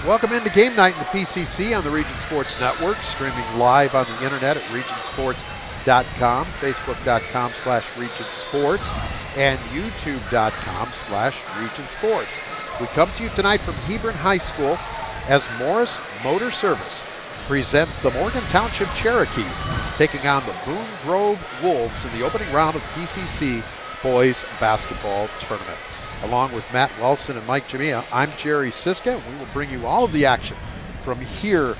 Welcome into game night in the PCC on the Region Sports Network, streaming live on the internet at regionsports.com, facebook.com/Region Sports, and youtube.com/Region Sports. We come to you tonight from Hebron High School as Morris Motor Service presents the Morgan Township Cherokees taking on the Boone Grove Wolves in the opening round of PCC Boys Basketball Tournament. Along with Matt Wilson and Mike Jamia, I'm Jerry Siska. We will bring you all of the action from here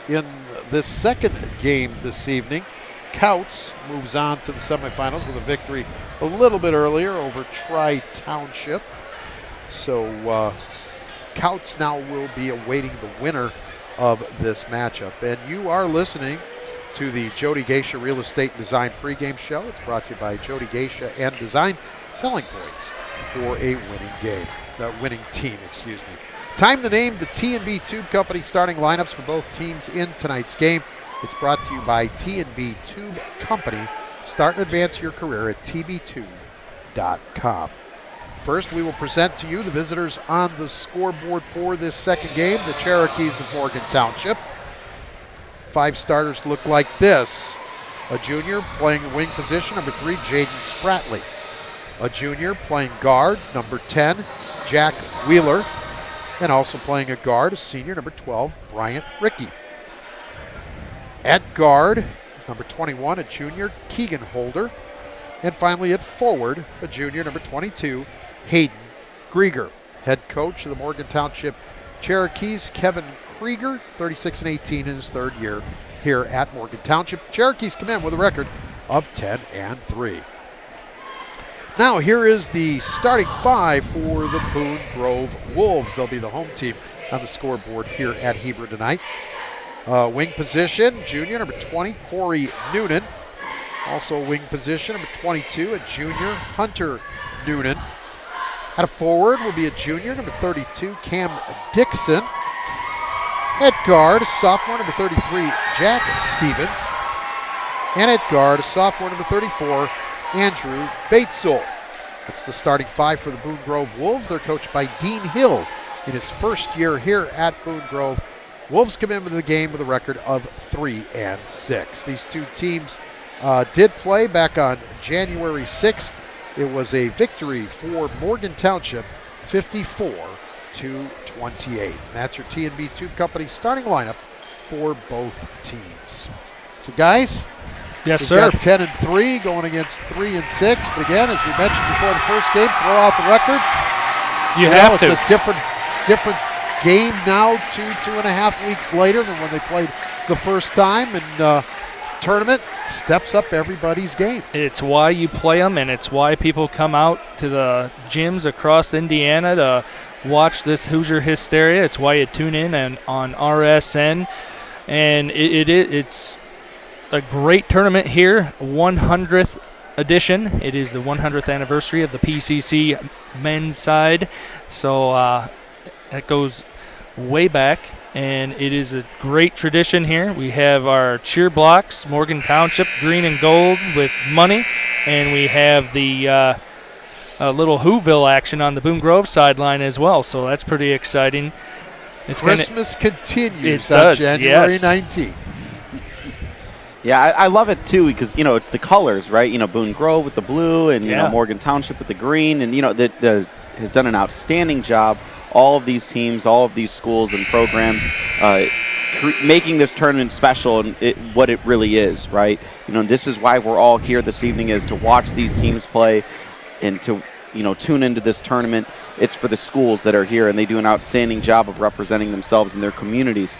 in this second game this evening. Couts moves on to the semifinals with a victory a little bit earlier over Tri-Township. So Couts now will be awaiting the winner of this matchup. And you are listening to the Jody Geisha Real Estate and Design pregame show. It's brought to you by Jody Geisha and Design, selling points for a winning team. Time to name the T&B Tube Company starting lineups for both teams in tonight's game. It's brought to you by T&B Tube Company. Start and advance your career at tbtube.com. First, we will present to you the visitors on the scoreboard for this second game, the Cherokees of Morgan Township. 5 starters look like this. A junior playing wing position, number 3, Jaden Spratley. A junior playing guard, number 10, Jack Wheeler. And also playing a guard, a senior, number 12, Bryant Rickey. At guard, number 21, a junior, Keegan Holder. And finally at forward, a junior, number 22, Hayden Grieger. Head coach of the Morgan Township Cherokees, Kevin Krieger, 36-18 in his third year here at Morgan Township. The Cherokees come in with a record of 10-3. Now here is the starting 5 for the Boone Grove Wolves. They'll be the home team on the scoreboard here at Hebron tonight. Wing position, junior, number 20, Corey Noonan. Also wing position, number 22, a junior, Hunter Noonan. At a forward will be a junior, number 32, Cam Dixon. At guard, a sophomore, number 33, Jack Stevens. And at guard, a sophomore, number 34, Andrew Batesole. That's the starting 5 for the Boone Grove Wolves. They're coached by Dean Hill in his first year here at Boone Grove. Wolves come into the game with a record of 3-6. These two teams did play back on January 6th. It was a victory for Morgan Township, 54-28. And that's your T&B Tube Company starting lineup for both teams. So guys, yes, we've sir. got 10-3 going against 3-6. But again, as we mentioned before the first game, throw out the records. You have to. It's a different game now, 2.5 weeks later than when they played the first time. And tournament steps up everybody's game. It's why you play them, and it's why people come out to the gyms across Indiana to watch this Hoosier Hysteria. It's why you tune in on RSN. And it's a great tournament here, 100th edition. It is the 100th anniversary of the PCC men's side. So that goes way back, and it is a great tradition here. We have our cheer blocks, Morgan Township, green and gold with money, and we have the little Whoville action on the Boone Grove sideline as well, so that's pretty exciting. Christmas continues it on does, January yes. 19th. Yeah, I love it too because, it's the colors, right? Boone Grove with the blue and, Morgan Township with the green. And, that has done an outstanding job. All of these teams, all of these schools and programs making this tournament special and what it really is, right? This is why we're all here this evening, is to watch these teams play and to, tune into this tournament. It's for the schools that are here, and they do an outstanding job of representing themselves and their communities.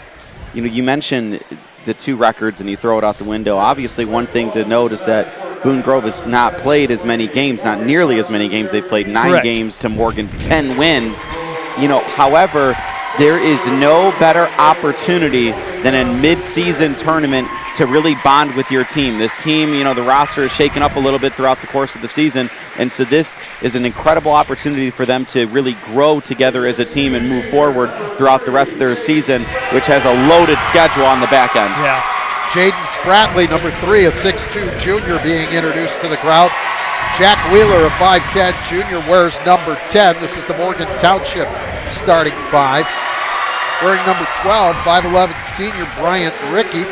You mentioned the 2 records and you throw it out the window. Obviously, one thing to note is that Boone Grove has not played as many games, not nearly as many games. They've played 9 Correct. games to Morgan's 10 wins. However, there is no better opportunity than a mid-season tournament to really bond with your team. This team, the roster is shaken up a little bit throughout the course of the season, and so this is an incredible opportunity for them to really grow together as a team and move forward throughout the rest of their season, which has a loaded schedule on the back end. Yeah. Jaden Spratley, number 3, a 6'2 junior, being introduced to the crowd. Jack Wheeler, a 5'10 junior, wears number 10. This is the Morgan Township starting 5. wearing number 12, 5'11 senior Bryant Rickey.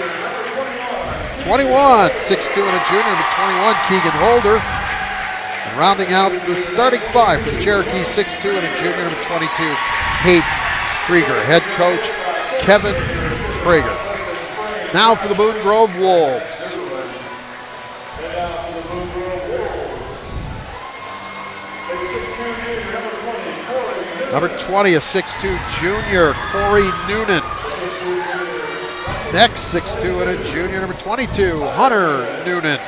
21, 6'2 and a junior, number 21, Keegan Holder. And rounding out the starting five for the Cherokee, 6'2 and a junior, number 22, Hayden Krieger. Head coach, Kevin Krieger. Now for the Boone Grove Wolves. Number 20, a 6'2 junior, Corey Noonan. Next, 6'2 and a junior, number 22, Hunter Noonan.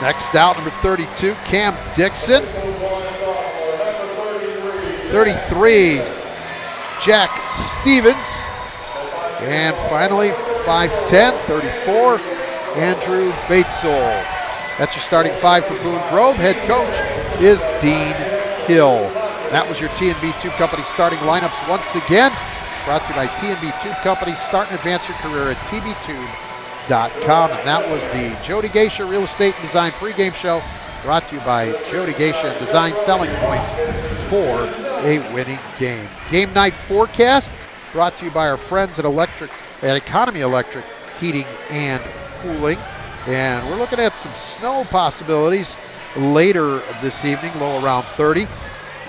Next out, number 32, Cam Dixon. 33, Jack Stevens. And finally, 5'10", 34, Andrew Batesole. That's your starting five for Boone Grove. Head coach is Dean Hill. That was your T&B Tube Company starting lineups once again. Brought to you by T&B Tube Company. Start and advance your career at tbtube.com. And that was the Jody Geisha Real Estate and Design pregame show. Brought to you by Jody Geisha and Design, selling points for a winning game. Game night forecast brought to you by our friends at Economy Electric Heating and Cooling. And we're looking at some snow possibilities later this evening, low around 30.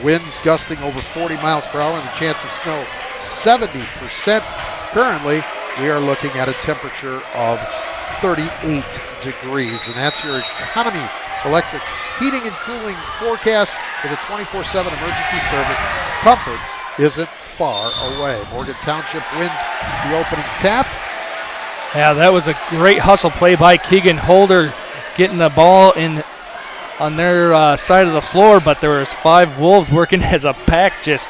Winds gusting over 40 miles per hour and the chance of snow 70%. Currently, we are looking at a temperature of 38 degrees. And that's your Economy Electric Heating and Cooling forecast with a 24/7 emergency service. Comfort isn't far away. Morgan Township wins the opening tap. Yeah, that was a great hustle play by Keegan Holder, getting the ball in on their side of the floor, but there was 5 Wolves working as a pack, just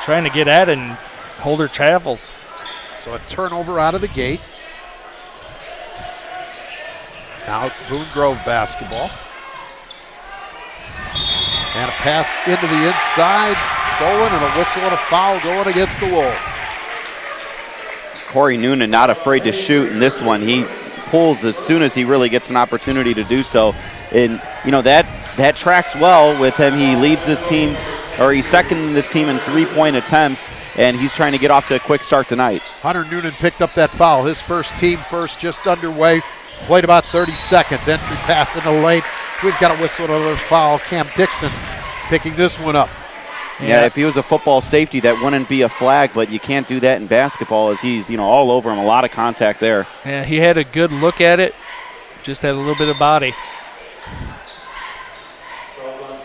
trying to get at it, and Holder travels. So a turnover out of the gate. Now it's Boone Grove basketball. And a pass into the inside, stolen, and a whistle and a foul going against the Wolves. Corey Noonan not afraid to shoot in this one. He pulls as soon as he really gets an opportunity to do so. And, you know, that tracks well with him. He leads this team, or he's second in this team in three-point attempts, and he's trying to get off to a quick start tonight. Hunter Noonan picked up that foul. His first team first, just underway. Played about 30 seconds. Entry pass in the lane. We've got a whistle and another foul. Cam Dixon picking this one up. Yeah, if he was a football safety, that wouldn't be a flag, but you can't do that in basketball as he's, you know, all over him. A lot of contact there. Yeah, he had a good look at it, just had a little bit of body.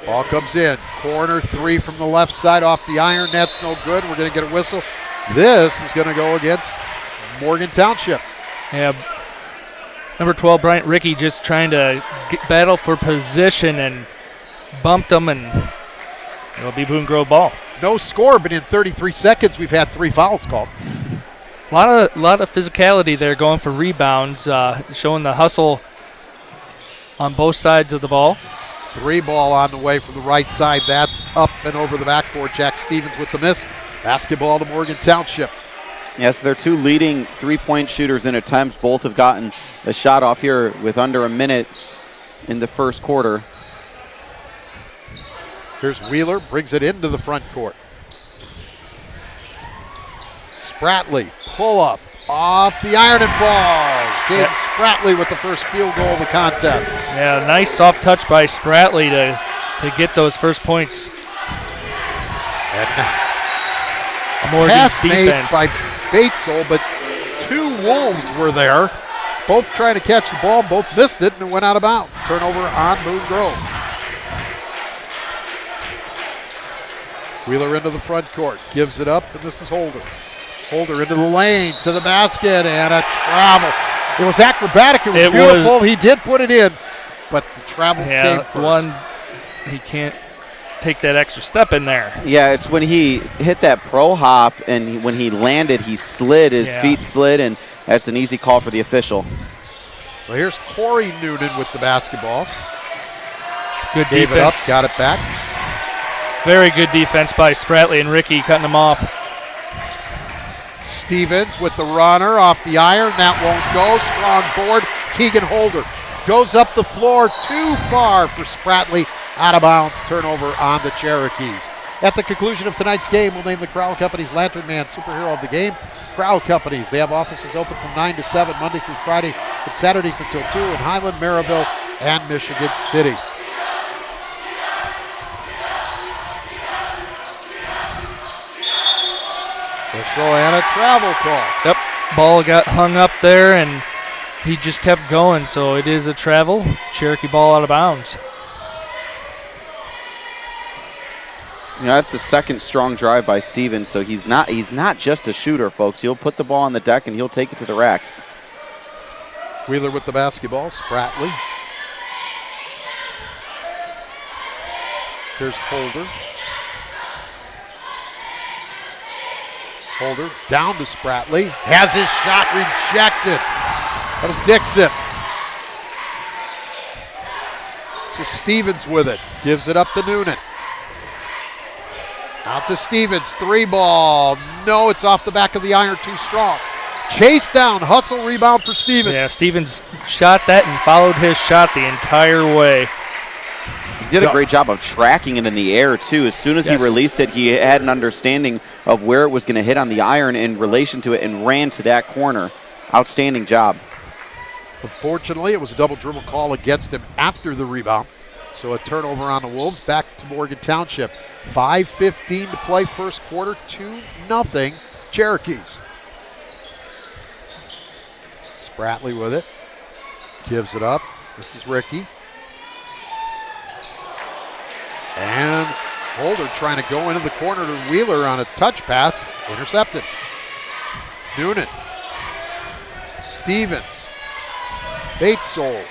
Ball comes in. Corner three from the left side off the iron. That's no good. We're going to get a whistle. This is going to go against Morgan Township. Yeah, number 12, Bryant Rickey, just trying to battle for position and bumped him, and it'll be Boone Grove ball. No score, but in 33 seconds, we've had 3 fouls called. A lot of physicality there, going for rebounds, showing the hustle on both sides of the ball. 3 ball on the way from the right side. That's up and over the backboard. Jack Stevens with the miss. Basketball to Morgan Township. Yes, their 2 leading three-point shooters in attempts. Both have gotten a shot off here with under a minute in the first quarter. Here's Wheeler, brings it into the front court. Spratley, pull up, off the iron and falls. James Spratley with the first field goal of the contest. Yeah, nice soft touch by Spratley to get those first points. And Morgan pass made defense by Batesole, but 2 Wolves were there, both trying to catch the ball, both missed it, and it went out of bounds. Turnover on Boone Grove. Wheeler into the front court, gives it up, and this is Holder. Holder into the lane, to the basket, and a travel. It was acrobatic, it was beautiful. He did put it in, but the travel came first. He can't take that extra step in there. Yeah, it's when he hit that pro hop, and when he landed, he slid, his feet slid, and that's an easy call for the official. So here's Corey Noonan with the basketball. Good Gave defense. it up, got it back. Very good defense by Spratley and Rickey, cutting them off. Stevens with the runner off the iron. That won't go. Strong board. Keegan Holder goes up the floor too far for Spratley. Out of bounds, turnover on the Cherokees. At the conclusion of tonight's game, we'll name the Crowell Companies Lantern Man Superhero of the Game. Crowell Companies, they have offices open from 9 to 7, Monday through Friday, and Saturdays until 2 in Highland, Maryville, and Michigan City. Whistle and a travel call. Yep, ball got hung up there, and he just kept going, so it is a travel. Cherokee ball out of bounds. You know, that's the second strong drive by Stevens, so he's not just a shooter, folks. He'll put the ball on the deck, and he'll take it to the rack. Wheeler with the basketball, Spratley. Here's Holder. Holder down to Spratley. Has his shot rejected. That was Dixon. So Stevens with it. Gives it up to Noonan. Out to Stevens. 3 ball. No, it's off the back of the iron. Too strong. Chase down. Hustle rebound for Stevens. Yeah, Stevens shot that and followed his shot the entire way. He did a great job of tracking it in the air, too. As soon as he released it, he had an understanding of where it was going to hit on the iron in relation to it and ran to that corner. Outstanding job. Unfortunately, it was a double dribble call against him after the rebound. So a turnover on the Wolves. Back to Morgan Township. 5:15 to play first quarter. 2-0 Cherokees. Spratley with it. Gives it up. This is Ricky. And Holder trying to go into the corner to Wheeler on a touch pass. Intercepted. Noonan. Stevens. Batesole.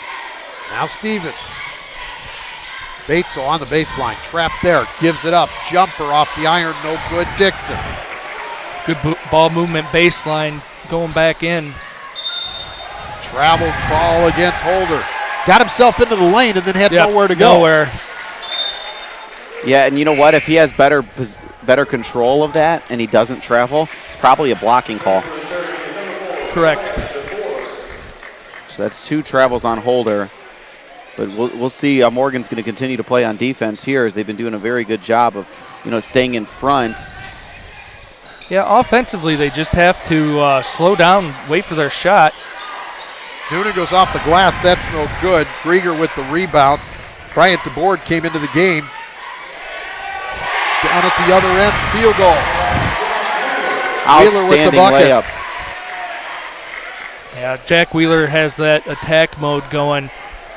Now Stevens. Batesole on the baseline. Trapped there. Gives it up. Jumper off the iron. No good. Dixon. Good ball movement baseline going back in. Travel call against Holder. Got himself into the lane and then had nowhere to go. Nowhere. Yeah, and you know what? If he has better control of that and he doesn't travel, it's probably a blocking call. Correct. So that's 2 travels on Holder. But we'll see. Morgan's going to continue to play on defense here as they've been doing a very good job of, staying in front. Yeah, offensively they just have to slow down, wait for their shot. Noonan goes off the glass. That's no good. Grieger with the rebound. Bryant DeBoard came into the game. Down at the other end, field goal. Wheeler with the bucket. Layup. Yeah, Jack Wheeler has that attack mode going.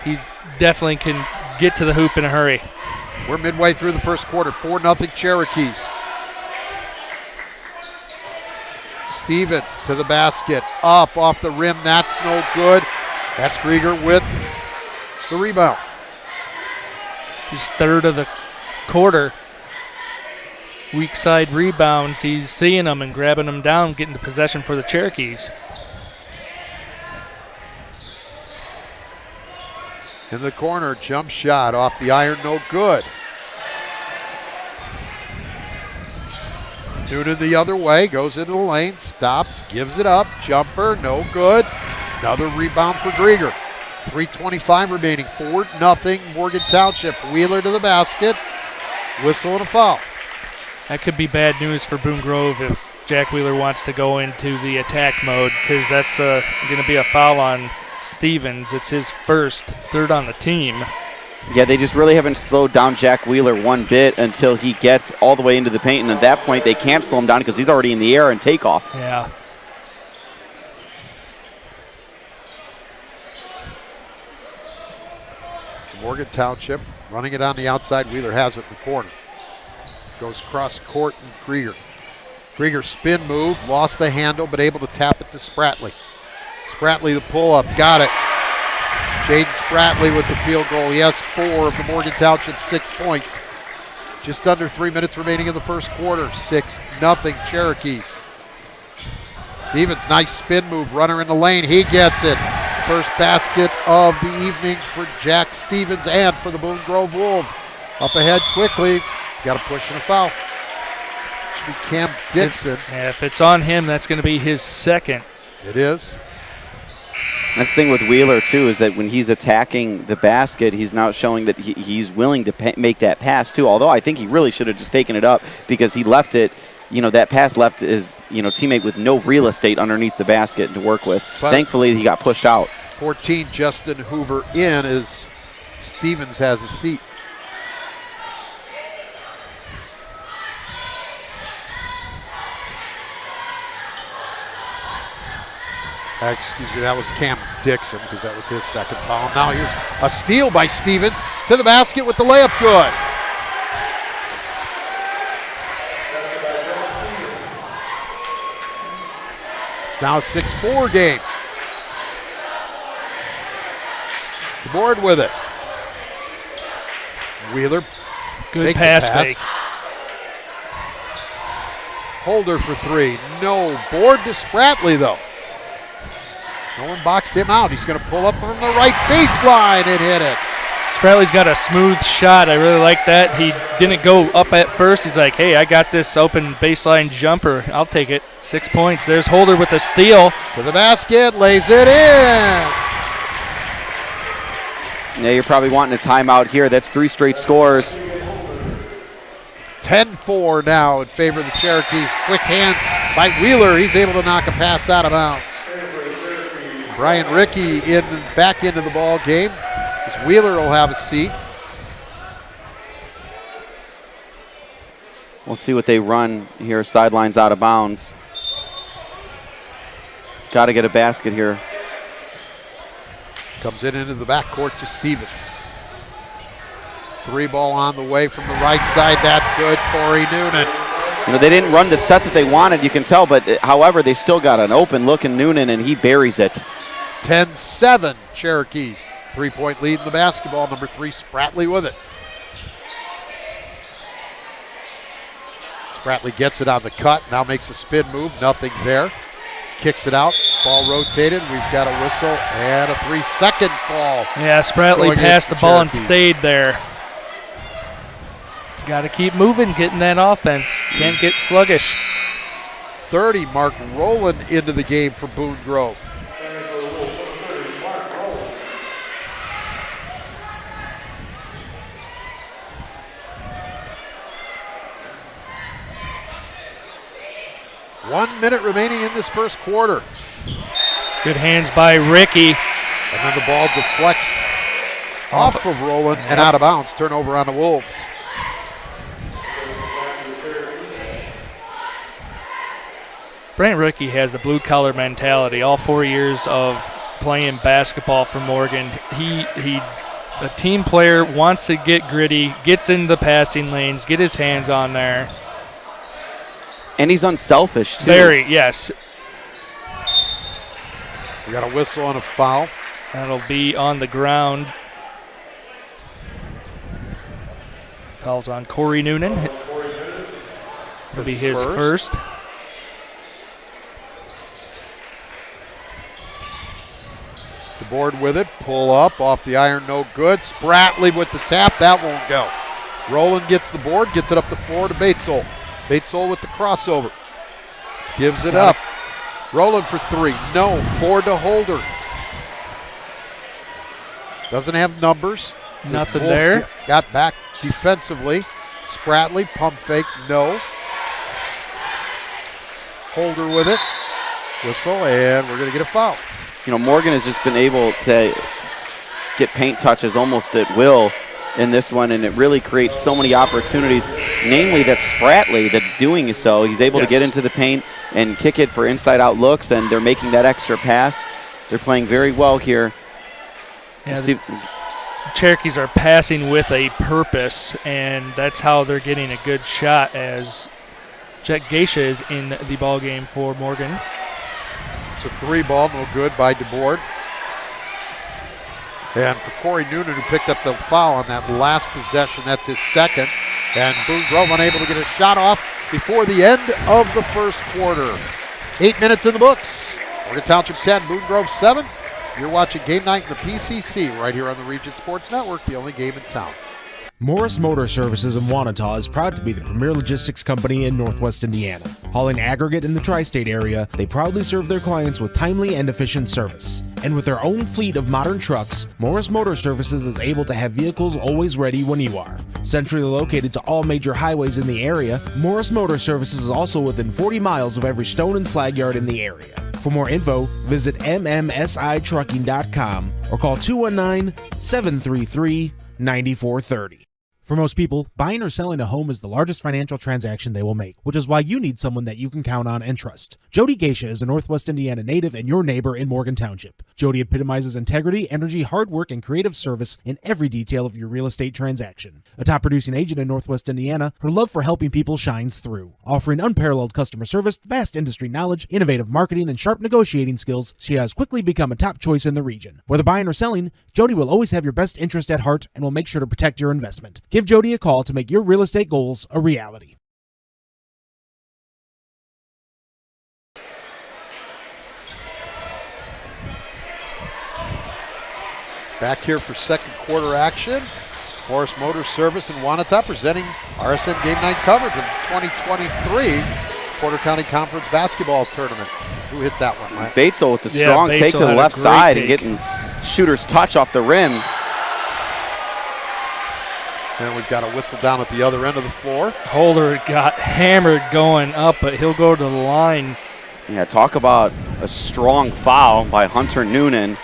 He definitely can get to the hoop in a hurry. We're midway through the first quarter. 4-0 Cherokees. Stevens to the basket. Up off the rim. That's no good. That's Grieger with the rebound. He's third of the quarter. Weak side rebounds. He's seeing them and grabbing them down, getting the possession for the Cherokees. In the corner, jump shot off the iron, no good. Noonan the other way, goes into the lane, stops, gives it up, jumper, no good. Another rebound for Grieger. 3:25 remaining, 4-0 Morgan Township. Wheeler to the basket, whistle and a foul. That could be bad news for Boone Grove if Jack Wheeler wants to go into the attack mode, because that's going to be a foul on Stevens. It's his third on the team. Yeah, they just really haven't slowed down Jack Wheeler one bit until he gets all the way into the paint, and at that point they can't slow him down because he's already in the air and takeoff. Yeah. Morgan Township running it on the outside. Wheeler has it in the corner. Goes cross court and Grieger. Grieger spin move, lost the handle, but able to tap it to Spratley. Spratley the pull up, got it. Jaden Spratley with the field goal. He has 4 of the Morgan Township 6 points. Just under 3 minutes remaining in the first quarter. 6-0 Cherokees. Stevens, nice spin move, runner in the lane. He gets it. First basket of the evening for Jack Stevens and for the Boone Grove Wolves. Up ahead quickly. Got a push and a foul. Should be Cam Dixon. If it's on him, that's going to be his second. It is. That's the thing with Wheeler, too, is that when he's attacking the basket, he's now showing that he's willing to make that pass, too, although I think he really should have just taken it up because he left it, that pass left his, teammate with no real estate underneath the basket to work with. Thankfully, he got pushed out. 14, Justin Hoover in as Stevens has a seat. Excuse me, that was Cam Dixon because that was his second foul. Now here's a steal by Stevens to the basket with the layup good. It's now a 6-4 game. The board with it. Wheeler. Good pass fake. Holder for three. No. Board to Spratley, though. No one boxed him out. He's going to pull up from the right baseline and hit it. Spratley's got a smooth shot. I really like that. He didn't go up at first. He's like, hey, I got this open baseline jumper. I'll take it. 6 points. There's Holder with a steal. To the basket. Lays it in. Yeah, you're probably wanting a timeout here. That's 3 straight scores. 10-4 now in favor of the Cherokees. Quick hands by Wheeler. He's able to knock a pass out of bounds. Brian Rickey back into the ball game as Wheeler will have a seat. We'll see what they run here. Sidelines out of bounds. Got to get a basket here. Comes into the backcourt to Stevens. 3 ball on the way from the right side. That's good. Corey Noonan. They didn't run the set that they wanted, you can tell, but however, they still got an open look in Noonan, and he buries it. 10-7 Cherokees. 3-point lead in the basketball. Number 3, Spratley with it. Spratley gets it on the cut. Now makes a spin move. Nothing there. Kicks it out. Ball rotated. We've got a whistle and a 3-second call. Yeah, Spratley passed the ball and stayed there. Got to keep moving, getting that offense. Can't get sluggish. 30, Mark Rowland into the game for Boone Grove. One minute remaining in this first quarter. Good hands by Rickey. And then the ball deflects off of Rowland and out of bounds. Turnover on the Wolves. Brant Rickey has the blue-collar mentality. All 4 years of playing basketball for Morgan, he's a team player, wants to get gritty, gets in the passing lanes, get his hands on there. And he's unselfish, too. Very, yes. We got a whistle and a foul. That'll be on the ground. Foul's on Corey Noonan. It'll be his first. The board with it. Pull up off the iron, no good. Spratley with the tap. That won't go. Rowland gets the board, gets it up the floor to Batesole. Batesole with the crossover. Gives it up. Rowland for 3. No. Board to Holder. Doesn't have numbers. Nothing there. Got back defensively. Spratley, pump fake, no. Holder with it. Whistle, and we're going to get a foul. Morgan has just been able to get paint touches almost at will in this one, and it really creates so many opportunities. Namely, that's Spratley that's doing so. He's able to get into the paint and kick it for inside-out looks, and they're making that extra pass. They're playing very well here. Yeah, the Cherokees are passing with a purpose, and that's how they're getting a good shot as Jet Geisha is in the ball game for Morgan. It's a 3 ball, no good by DeBoard. And for Corey Noonan, who picked up the foul on that last possession, that's his second. And Boone Grove unable to get a shot off before the end of the first quarter. 8 minutes in the books. Morgan Township 10, Boone Grove 7. You're watching Game Night in the PCC right here on the Region Sports Network, the only game in town. Morris Motor Services in Wanata is proud to be the premier logistics company in Northwest Indiana. Hauling aggregate in the tri-state area, they proudly serve their clients with timely and efficient service. And with their own fleet of modern trucks, Morris Motor Services is able to have vehicles always ready when you are. Centrally located to all major highways in the area, Morris Motor Services is also within 40 miles of every stone and slag yard in the area. For more info, visit mmsitrucking.com or call 219-733-9430. For most people, buying or selling a home is the largest financial transaction they will make, which is why you need someone that you can count on and trust. Jody Geisha is a Northwest Indiana native and your neighbor in Morgan Township. Jody epitomizes integrity, energy, hard work, and creative service in every detail of your real estate transaction. A top producing agent in Northwest Indiana, her love for helping people shines through. Offering unparalleled customer service, vast industry knowledge, innovative marketing, and sharp negotiating skills, she has quickly become a top choice in the region. Whether buying or selling, Jody will always have your best interest at heart and will make sure to protect your investment. Give Jody a call to make your real estate goals a reality. Back here for second quarter action. Morris Motor Service in Wanata presenting RSN Game Night coverage of 2023 Porter County Conference Basketball Tournament. Who hit that one, Mike? Batesville with the strong take to the left side and getting shooter's touch off the rim. And we've got a whistle down at the other end of the floor. Holder got hammered going up, but he'll go to the line. Yeah, talk about a strong foul by Hunter Noonan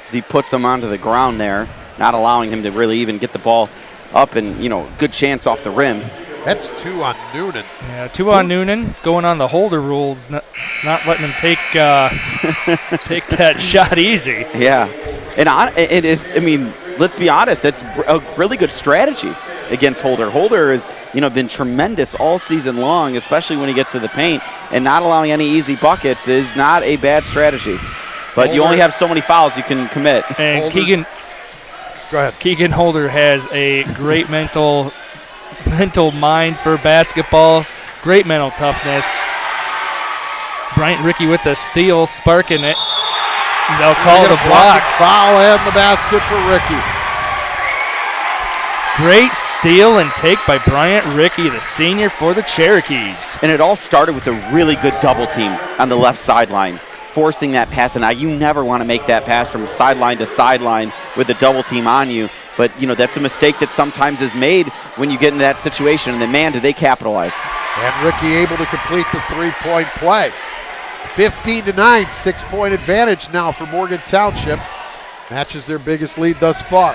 as he puts him onto the ground there, not allowing him to really even get the ball up and, good chance off the rim. That's 2 on Noonan. Yeah, 2 on Noonan, going on the Holder rules, not letting him take take that shot easy. Yeah, and it is, let's be honest, that's a really good strategy against Holder. Holder has, been tremendous all season long, especially when he gets to the paint, and not allowing any easy buckets is not a bad strategy. But Holder, you only have so many fouls you can commit. And Holder, go ahead. Keegan Holder has a great mental mind for basketball, great mental toughness. Bryant Rickey with the steal, sparking it. They'll call the block. Foul and the basket for Rickey. Great steal and take by Bryant Rickey, the senior for the Cherokees. And it all started with a really good double team on the left sideline, forcing that pass. And now you never want to make that pass from sideline to sideline with a double team on you. But, that's a mistake that sometimes is made when you get into that situation. And then, man, do they capitalize. And Rickey able to complete the three-point play. 15-9, 6-point advantage now for Morgan Township. Matches their biggest lead thus far.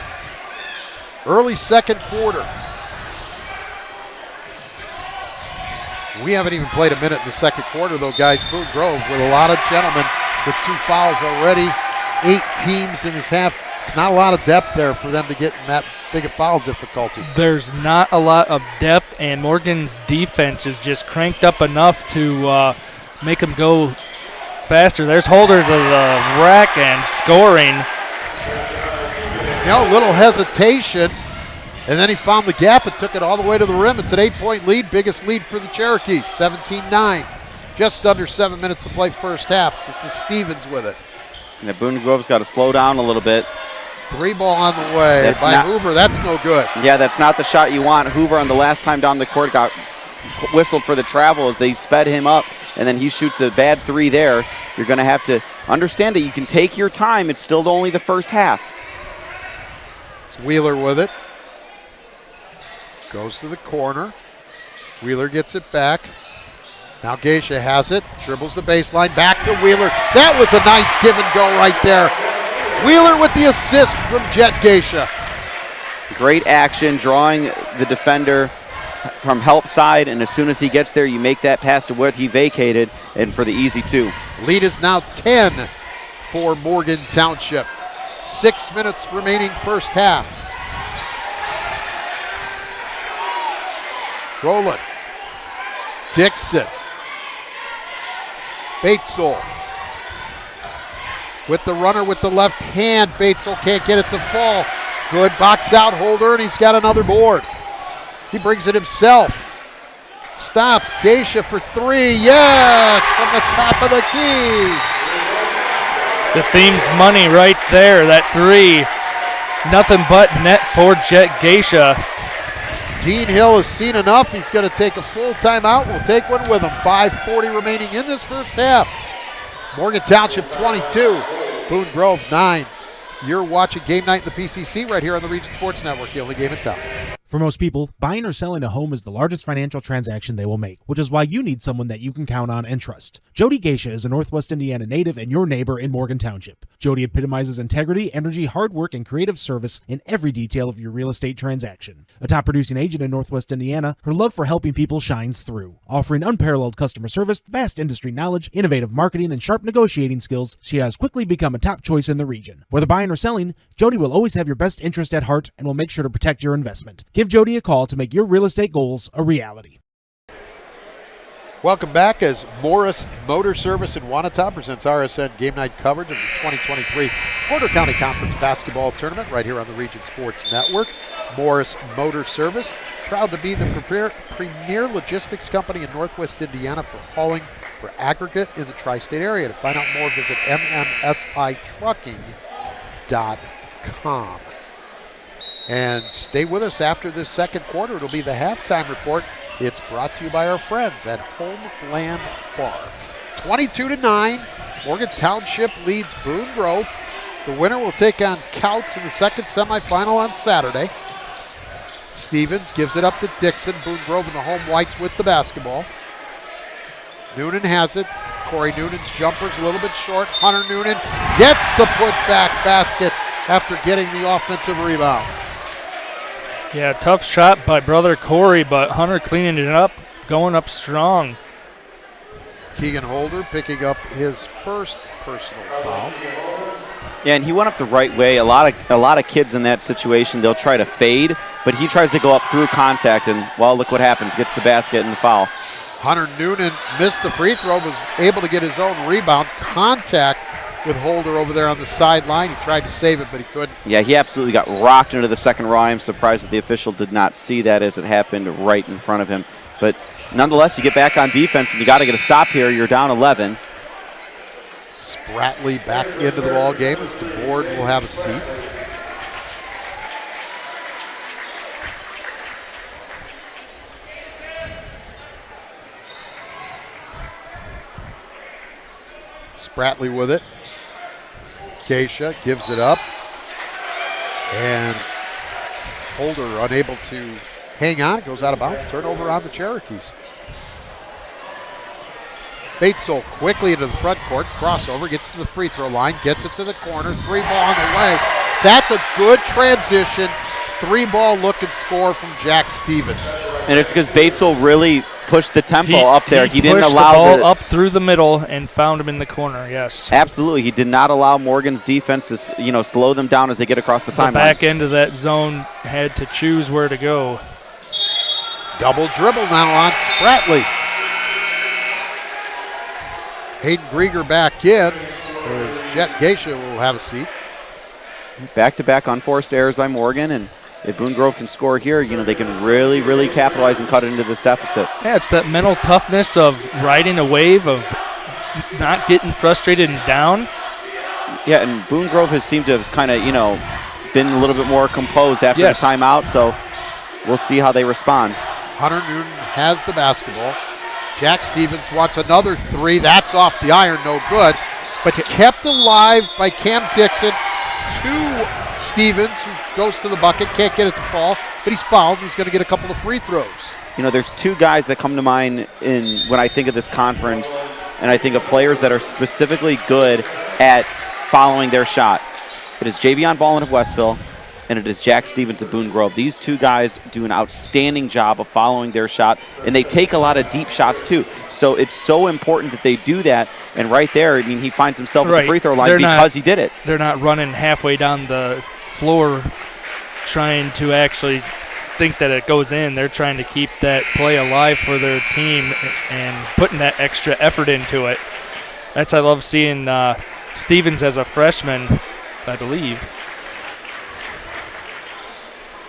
Early second quarter. We haven't even played a minute in the second quarter, though, guys. Boone Grove with a lot of gentlemen with 2 fouls already. 8 teams in this half. There's not a lot of depth there for them to get in that big a foul difficulty. There's not a lot of depth, and Morgan's defense is just cranked up enough to make them go faster. There's Holder to the rack and scoring. A little hesitation, and then he found the gap and took it all the way to the rim. It's an 8-point lead, biggest lead for the Cherokees, 17-9. Just under 7 minutes to play first half. This is Stevens with it. And Boone Grove's got to slow down a little bit. 3 ball on the way by Hoover. That's no good. Yeah, that's not the shot you want. Hoover on the last time down the court got whistled for the travel as they sped him up, and then he shoots a bad 3 there. You're going to have to understand that you can take your time. It's still only the first half. It's Wheeler with it. Goes to the corner. Wheeler gets it back. Now Geisha has it. Dribbles the baseline. Back to Wheeler. That was a nice give and go right there. Wheeler with the assist from Jet Geisha. Great action, drawing the defender from help side, and as soon as he gets there, you make that pass to what he vacated, and for the easy 2. Lead is now 10 for Morgan Township. 6 minutes remaining first half. Rowland. Dixon. Batesel. With the runner with the left hand. Batesel can't get it to fall. Good box out Holder, and he's got another board. He brings it himself. Stops. Geisha for 3. Yes! From the top of the key. The theme's money right there. That 3. Nothing but net for Jet Geisha. Dean Hill has seen enough. He's going to take a full timeout. We'll take one with him. 5:40 remaining in this first half. Morgan Township 22, Boone Grove 9. You're watching Game Night in the PCC right here on the Region Sports Network, the only game in town. For most people, buying or selling a home is the largest financial transaction they will make, which is why you need someone that you can count on and trust. Jody Geisha is a Northwest Indiana native and your neighbor in Morgan Township. Jody epitomizes integrity, energy, hard work, and creative service in every detail of your real estate transaction. A top producing agent in Northwest Indiana, her love for helping people shines through. Offering unparalleled customer service, vast industry knowledge, innovative marketing, and sharp negotiating skills, she has quickly become a top choice in the region. Whether buying or selling, Jody will always have your best interest at heart and will make sure to protect your investment. Give Jody a call to make your real estate goals a reality. Welcome back as Morris Motor Service in Wanata presents RSN Game Night coverage of the 2023 Porter County Conference Basketball Tournament right here on the Region Sports Network. Morris Motor Service, proud to be the premier logistics company in Northwest Indiana for hauling for aggregate in the tri-state area. To find out more, visit mmsitrucking.com. And stay with us after this second quarter. It'll be the halftime report. It's brought to you by our friends at Homeland Farms. 22-9, Morgan Township leads Boone Grove. The winner will take on Couts in the second semifinal on Saturday. Stevens gives it up to Dixon. Boone Grove in the home whites with the basketball. Noonan has it. Corey Noonan's jumper's a little bit short. Hunter Noonan gets the putback basket after getting the offensive rebound. Yeah, tough shot by brother Corey, but Hunter cleaning it up, going up strong. Keegan Holder picking up his first personal foul. Yeah, and he went up the right way. A lot of kids in that situation, they'll try to fade, but he tries to go up through contact, and, well, look what happens. Gets the basket and the foul. Hunter Noonan missed the free throw, was able to get his own rebound. Contact with Holder over there on the sideline. He tried to save it, but he couldn't. Yeah, he absolutely got rocked into the second row. I'm surprised that the official did not see that as it happened right in front of him. But nonetheless, you get back on defense, and you got to get a stop here. You're down 11. Spratley back into the ball game as the board will have a seat. Spratley with it. Geisha gives it up. And Holder unable to hang on. It goes out of bounds. Turnover on the Cherokees. Batesole quickly into the front court. Crossover. Gets to the free throw line. Gets it to the corner. 3-ball on the way. That's a good transition. 3-ball look and score from Jack Stevens. And it's because Batesole really pushed the tempo up there. He didn't pushed allow the ball up through the middle and found him in the corner. Yes, absolutely. He did not allow Morgan's defense to slow them down as they get across the timeline. The back end of that zone had to choose where to go. Double dribble now on Spratley. Hayden Grieger back in. Jet Geisha will have a seat. Back-to-back unforced errors by Morgan, and if Boone Grove can score here, they can really, really capitalize and cut it into this deficit. Yeah, it's that mental toughness of riding a wave, of not getting frustrated and down. Yeah, and Boone Grove has seemed to have kind of, been a little bit more composed after the timeout, so we'll see how they respond. Hunter Noonan has the basketball. Jack Stevens wants another three. That's off the iron, no good. But kept alive by Cam Dixon to Stevens, who goes to the bucket, can't get it to fall, but he's fouled. He's going to get a couple of free throws. There's two guys that come to mind when I think of this conference, and I think of players that are specifically good at following their shot. It is Javion Ballin of Westville, and it is Jack Stevens of Boone Grove. These two guys do an outstanding job of following their shot, and they take a lot of deep shots too. So it's so important that they do that. And right there, he finds himself at the free throw line because he did it. They're not running halfway down the floor trying to actually think that it goes in. They're trying to keep that play alive for their team and putting that extra effort into it. I love seeing Stevens as a freshman, I believe.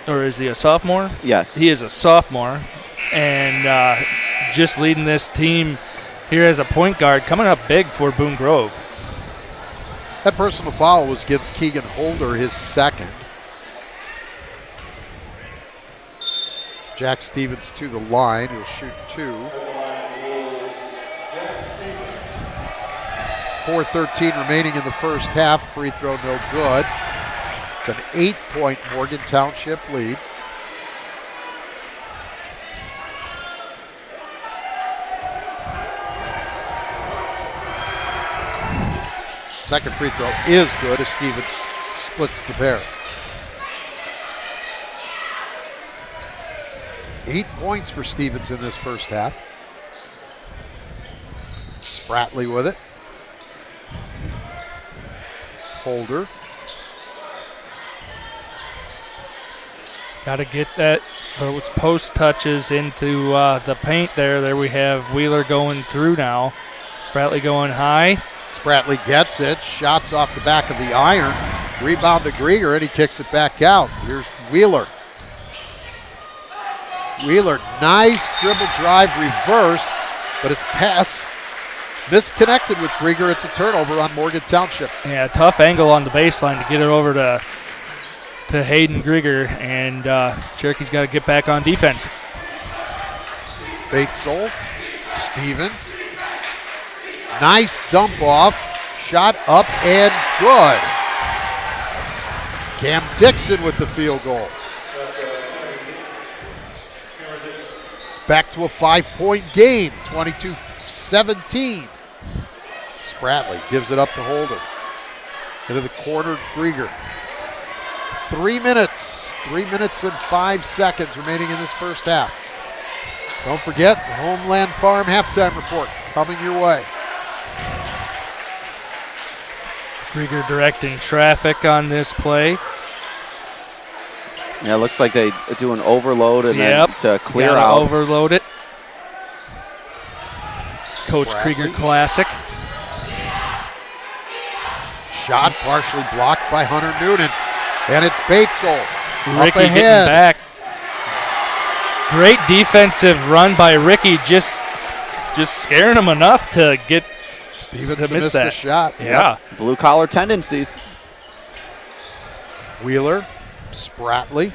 Or is he a sophomore? Yes. He is a sophomore, and just leading this team here as a point guard, coming up big for Boone Grove. That personal foul was against Keegan Holder, his second. Jack Stevens to the line. He'll shoot two. 4:13 remaining in the first half. Free throw no good. It's an 8-point Morgan Township lead. Second free throw is good as Stevens splits the pair. 8 points for Stevens in this first half. Spratley with it. Holder. Got to get those post touches into the paint there. There we have Wheeler going through now. Spratley going high. Spratley gets it. Shots off the back of the iron. Rebound to Grieger, and he kicks it back out. Here's Wheeler. Wheeler, nice dribble drive reverse, but his pass misconnected with Grieger. It's a turnover on Morgan Township. Yeah, tough angle on the baseline to get it over to Hayden Grieger, and Cherokee's got to get back on defense. Batesole, Stevens. Nice dump off. Shot up and good. Cam Dixon with the field goal. It's back to a 5-point game, 22-17. Spratley gives it up to Holder. Into the corner, Grieger. 3 minutes and 5 seconds remaining in this first half. Don't forget the Homeland Farm halftime report coming your way. Grieger directing traffic on this play. Yeah, it looks like they do an overload and then to clear out. Overload it. Coach Krieger classic. Shot partially blocked by Hunter Noonan. And it's Batesole. Ricky getting back. Great defensive run by Ricky, just scaring him enough to get Stevens to miss missed that. the shot. Yeah. Yep. Blue collar tendencies. Wheeler, Spratley,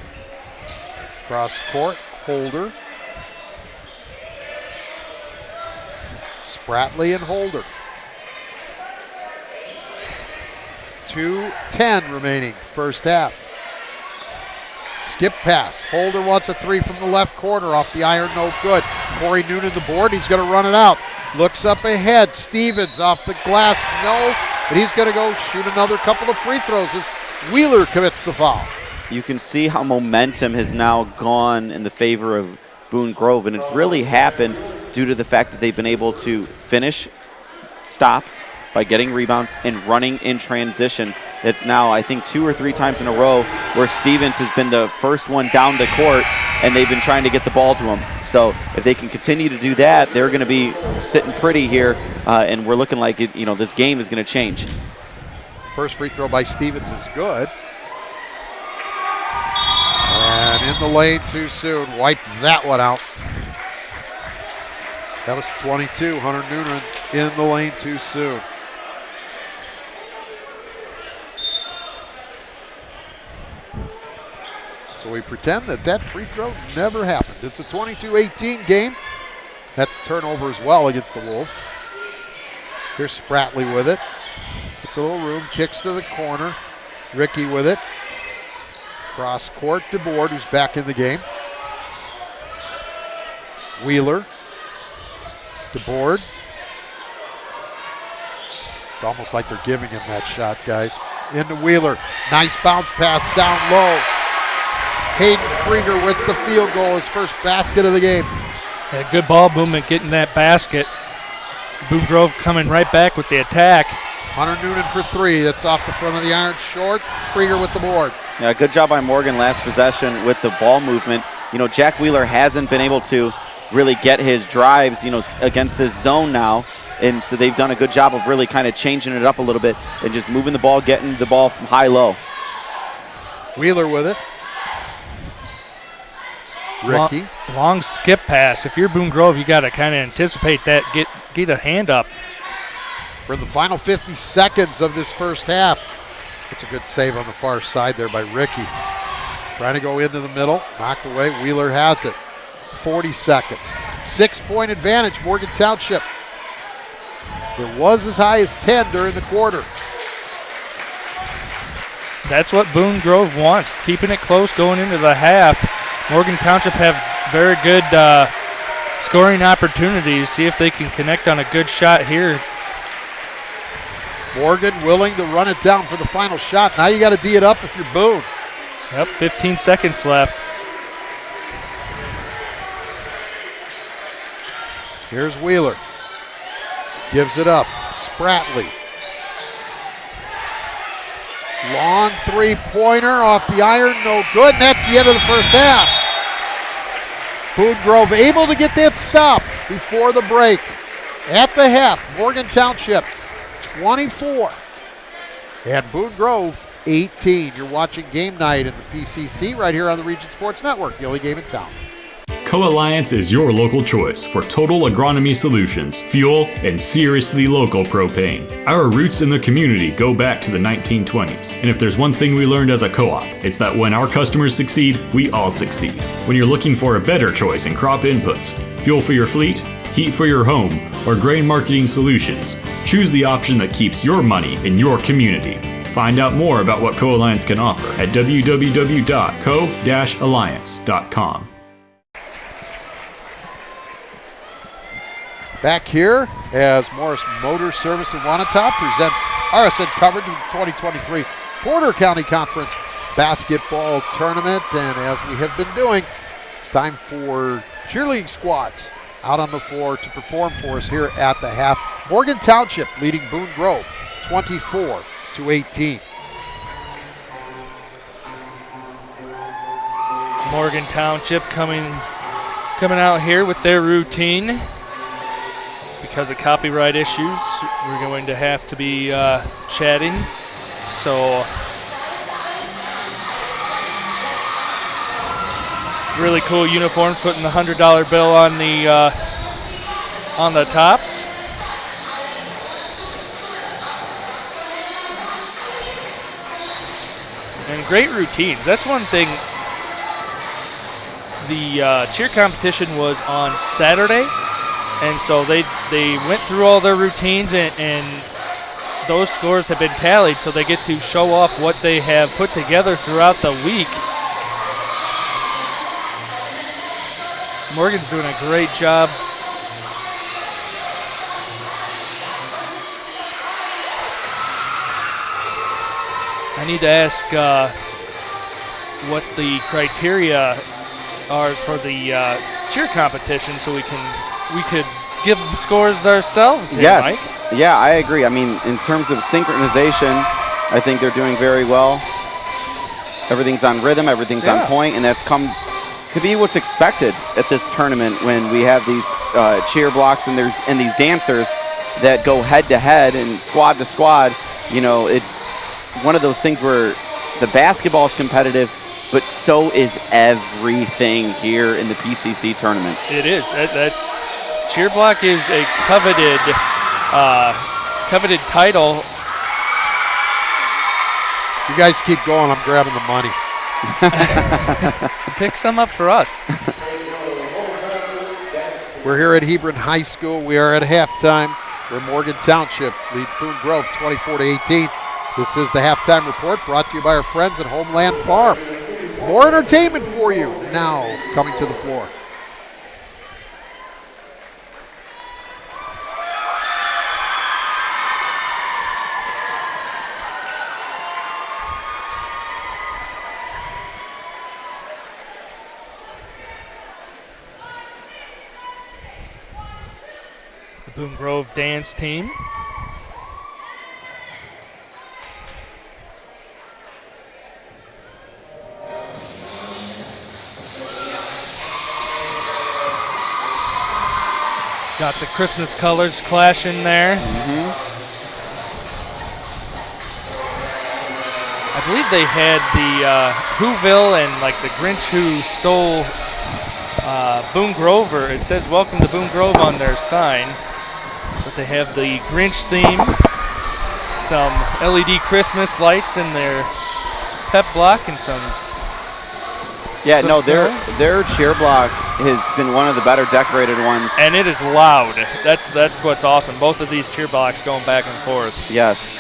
cross court, Holder. Spratley and Holder. 2:10 remaining, first half. Skip pass. Holder wants a three from the left corner off the iron, no good. Corey Noonan the board, he's going to run it out. Looks up ahead. Stevens off the glass, no. But he's going to go shoot another couple of free throws as Wheeler commits the foul. You can see how momentum has now gone in the favor of Boone Grove, and it's really happened due to the fact that they've been able to finish stops by getting rebounds and running in transition. It's now, I think, 2 or 3 times in a row where Stevens has been the first one down the court, and they've been trying to get the ball to him. So if they can continue to do that, they're going to be sitting pretty here, and we're looking like this game is going to change. First free throw by Stevens is good. And in the lane too soon. Wipe that one out. That was 22. Hunter Noonan in the lane too soon. So we pretend that free throw never happened. It's a 22-18 game. That's a turnover as well against the Wolves. Here's Spratley with it. It's a little room, kicks to the corner. Ricky with it. Cross court, DeBoard, who's back in the game. Wheeler. DeBoard. It's almost like they're giving him that shot, guys. Into Wheeler. Nice bounce pass down low. Hayden Krieger with the field goal, his first basket of the game. Yeah, good ball movement getting that basket. Boone Grove coming right back with the attack. Hunter Noonan for 3. That's off the front of the iron, short. Krieger with the board. Yeah, good job by Morgan last possession with the ball movement. Jack Wheeler hasn't been able to really get his drives, against this zone now. And so they've done a good job of really kind of changing it up a little bit and just moving the ball, getting the ball from high-low. Wheeler with it. Ricky. Long skip pass. If you're Boone Grove, you got to kind of anticipate that, get a hand up. For the final 50 seconds of this first half. It's a good save on the far side there by Ricky. Trying to go into the middle, knocked away. Wheeler has it. 40 seconds. 6-point advantage, Morgan Township. It was as high as 10 during the quarter. That's what Boone Grove wants, keeping it close going into the half. Morgan Township have very good scoring opportunities. See if they can connect on a good shot here. Morgan willing to run it down for the final shot. Now you got to D it up if you're Boone. Yep, 15 seconds left. Here's Wheeler. Gives it up. Spratley. Long three-pointer off the iron, no good, and that's the end of the first half. Boone Grove able to get that stop before the break. At the half, Morgan Township 24 and Boone Grove 18. You're watching Game Night in the PCC right here on the Region Sports Network, the only game in town. Co-Alliance is your local choice for total agronomy solutions, fuel, and seriously local propane. Our roots in the community go back to the 1920s, and if there's one thing we learned as a co-op, it's that when our customers succeed, we all succeed. When you're looking for a better choice in crop inputs, fuel for your fleet, heat for your home, or grain marketing solutions, choose the option that keeps your money in your community. Find out more about what Co-Alliance can offer at www.co-alliance.com. Back here as Morris Motor Service in Wanata presents RSN coverage of the 2023 Porter County Conference Basketball Tournament. And as we have been doing, it's time for cheerleading squads out on the floor to perform for us here at the half. Morgan Township leading Boone Grove 24-18. Morgan Township coming out here with their routine. Because of copyright issues, we're going to have to be chatting. So, really cool uniforms, putting the $100 bill on the tops. And great routines. That's one thing. The cheer competition was on Saturday. And so they went through all their routines, and those scores have been tallied, so they get to show off what they have put together throughout the week. Morgan's doing a great job. I need to ask what the criteria are for the cheer competition so we could give them scores ourselves here, yes. Mike. Yeah, I agree. I mean, in terms of synchronization, I think they're doing very well. Everything's on rhythm, everything's on point, and that's come to be what's expected at this tournament when we have these cheer blocks and these dancers that go head to head and squad to squad. You know, it's one of those things where the basketball is competitive, but so is everything here in the PCC tournament. It is. That's cheer block is a coveted title. You guys keep going. I'm grabbing the money. Pick some up for us. We're here at Hebron High School. We are at halftime where Morgan Township leads Boone Grove 24-18. This is the halftime report brought to you by our friends at Homeland Farm. More entertainment for you now coming to the floor. The Boone Grove dance team. Got the Christmas colors clashing there. I believe they had the Whoville and like the Grinch Who Stole Boone Grove, or it says Welcome to Boone Grove on their sign. But they have the Grinch theme, some LED Christmas lights in their pep block, and some Yeah, some no, snow? their cheer block has been one of the better decorated ones. And it is loud. That's what's awesome. Both of these cheer blocks going back and forth. Yes.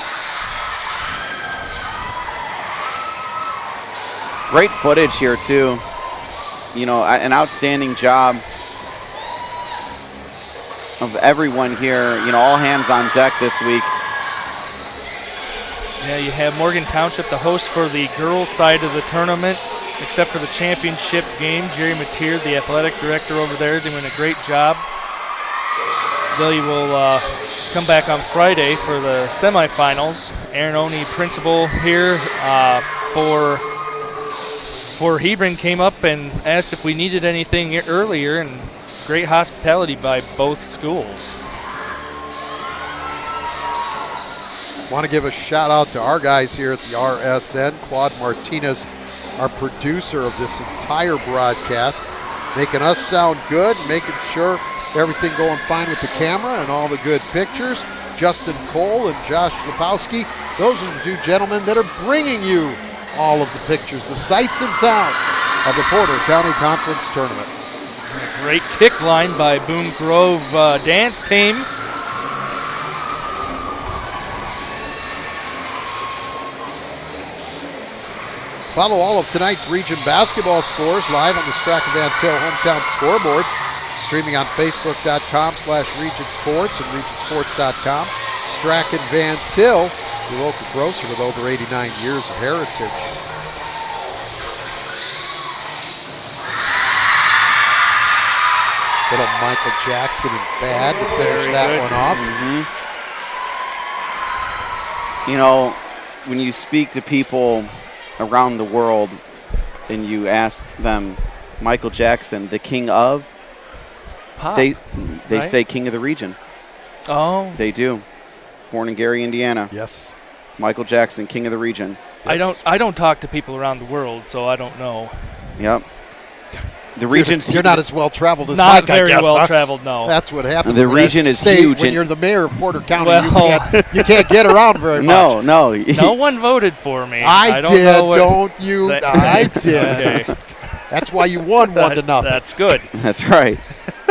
Great footage here, too. You know, an outstanding job of everyone here. You know, all hands on deck this week. Yeah, you have Morgan Township, the host for the girls' side of the tournament, except for the championship game. Jerry Mateer, the athletic director over there, doing a great job. They will come back on Friday for the semifinals. Aaron Oney, principal here for Hebron, came up and asked if we needed anything earlier, and great hospitality by both schools. Want to give a shout out to our guys here at the RSN. Claude Martinez, our producer of this entire broadcast, making us sound good, making sure everything going fine with the camera and all the good pictures. Justin Cole and Josh Lepowski, those are the two gentlemen that are bringing you all of the pictures, the sights and sounds of the Porter County Conference Tournament. Great kick line by Boone Grove dance team. Follow all of tonight's region basketball scores live on the Strachan Van Til Hometown Scoreboard, streaming on Facebook.com/RegionSports and RegionSports.com. Strachan Van Til, your local grocer with over 89 years of heritage. Little Michael Jackson and Bad to finish that one off. You know, when you speak to people around the world and you ask them, Michael Jackson, the king of, Pop, they right? say king of the region. Oh, They do. Born in Gary, Indiana. Yes. Michael Jackson, king of the region. I don't talk to people around the world, so I don't know. Yep. The region's You're not as well traveled as Not Mike, I very guess, well huh? traveled, no. That's what happens. The when that region is state- huge, When and- you're the mayor of Porter County, Well- you can't get around very much. No. No one voted for me. I don't did, know what- don't you? That- I did. Okay. That's why you won 1-0. That's good. That's right.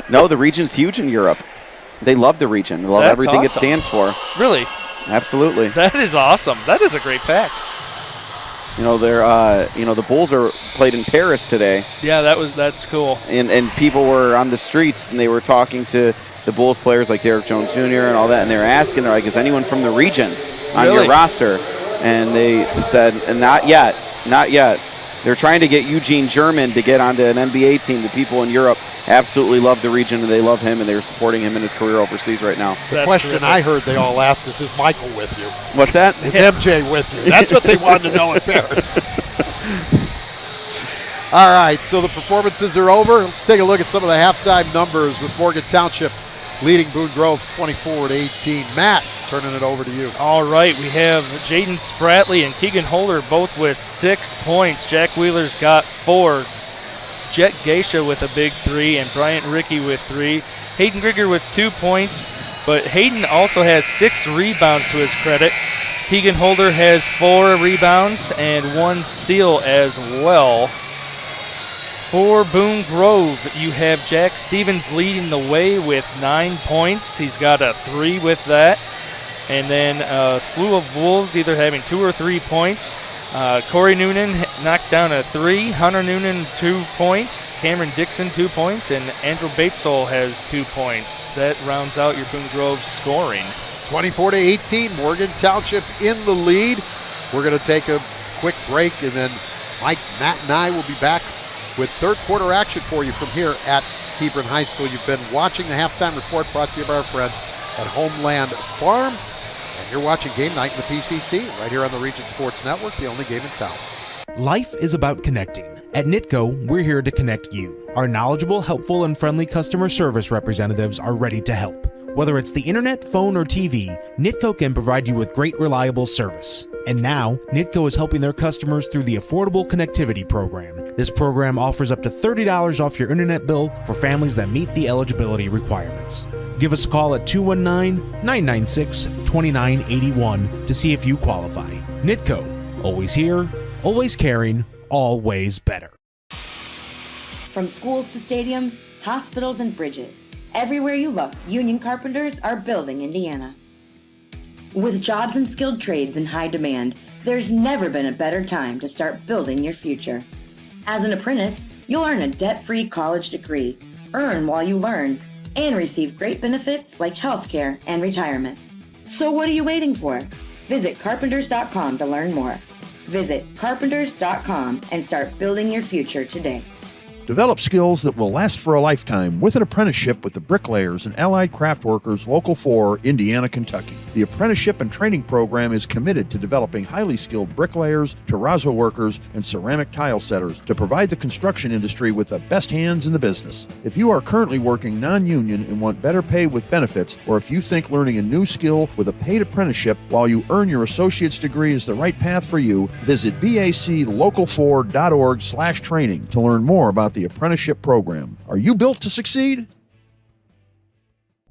No, the region's huge in Europe. They love the region. They love That's everything it awesome. stands for. Really, Absolutely. that is awesome. That is a great fact. You know, they're the Bulls are played in Paris today, Yeah, that's cool. and people were on the streets and they were talking to the Bulls players like Derek Jones Jr. and all that, and they were asking, they're like, is anyone from the region on Really? your roster? And they said, not yet. They're trying to get Eugene German to get onto an NBA team. The people in Europe absolutely love the region, and they love him, and they're supporting him in his career overseas right now. The That's question terrific. I heard they all asked is Michael with you? What's that? Is MJ with you? That's what they wanted to know in Paris. All right, so the performances are over. Let's take a look at some of the halftime numbers with Morgan Township leading Boone Grove 24-18. Matt, turning it over to you. All right, we have Jaden Spratley and Keegan Holder both with 6 points. Jack Wheeler's got 4. Jet Geisha with a big 3, and Bryant Rickey with 3. Hayden Grigger with 2 points, but Hayden also has 6 rebounds to his credit. Keegan Holder has 4 rebounds and 1 steal as well. For Boone Grove, you have Jack Stevens leading the way with 9 points. He's got a 3 with that. And then a slew of Wolves either having 2 or 3 points. Corey Noonan knocked down a 3. Hunter Noonan 2 points. Cameron Dixon 2 points. And Andrew Batesol has 2 points. That rounds out your Boone Grove scoring. 24-18, Morgan Township in the lead. We're going to take a quick break, and then Mike, Matt, and I will be back with third quarter action for you from here at Hebron High School. You've been watching the halftime report brought to you by our friends at Homeland Farm, and you're watching Game Night in the PCC right here on the Region Sports Network, the only game in town. Life is about connecting. At Nitco, we're here to connect you. Our knowledgeable, helpful, and friendly customer service representatives are ready to help. Whether it's the internet, phone, or TV, Nitco can provide you with great, reliable service. And now, Nitco is helping their customers through the Affordable Connectivity Program. This program offers up to $30 off your internet bill for families that meet the eligibility requirements. Give us a call at 219-996-2981 to see if you qualify. Nitco, always here, always caring, always better. From schools to stadiums, hospitals and bridges, everywhere you look, union carpenters are building Indiana. With jobs and skilled trades in high demand, there's never been a better time to start building your future. As an apprentice, you'll earn a debt-free college degree, earn while you learn, and receive great benefits like healthcare and retirement. So what are you waiting for? Visit carpenters.com to learn more. Visit carpenters.com and start building your future today. Develop skills that will last for a lifetime with an apprenticeship with the Bricklayers and Allied Craft Workers Local 4, Indiana, Kentucky. The apprenticeship and training program is committed to developing highly skilled bricklayers, terrazzo workers, and ceramic tile setters to provide the construction industry with the best hands in the business. If you are currently working non-union and want better pay with benefits, or if you think learning a new skill with a paid apprenticeship while you earn your associate's degree is the right path for you, visit baclocal4.org/training to learn more about the apprenticeship program. Are you built to succeed?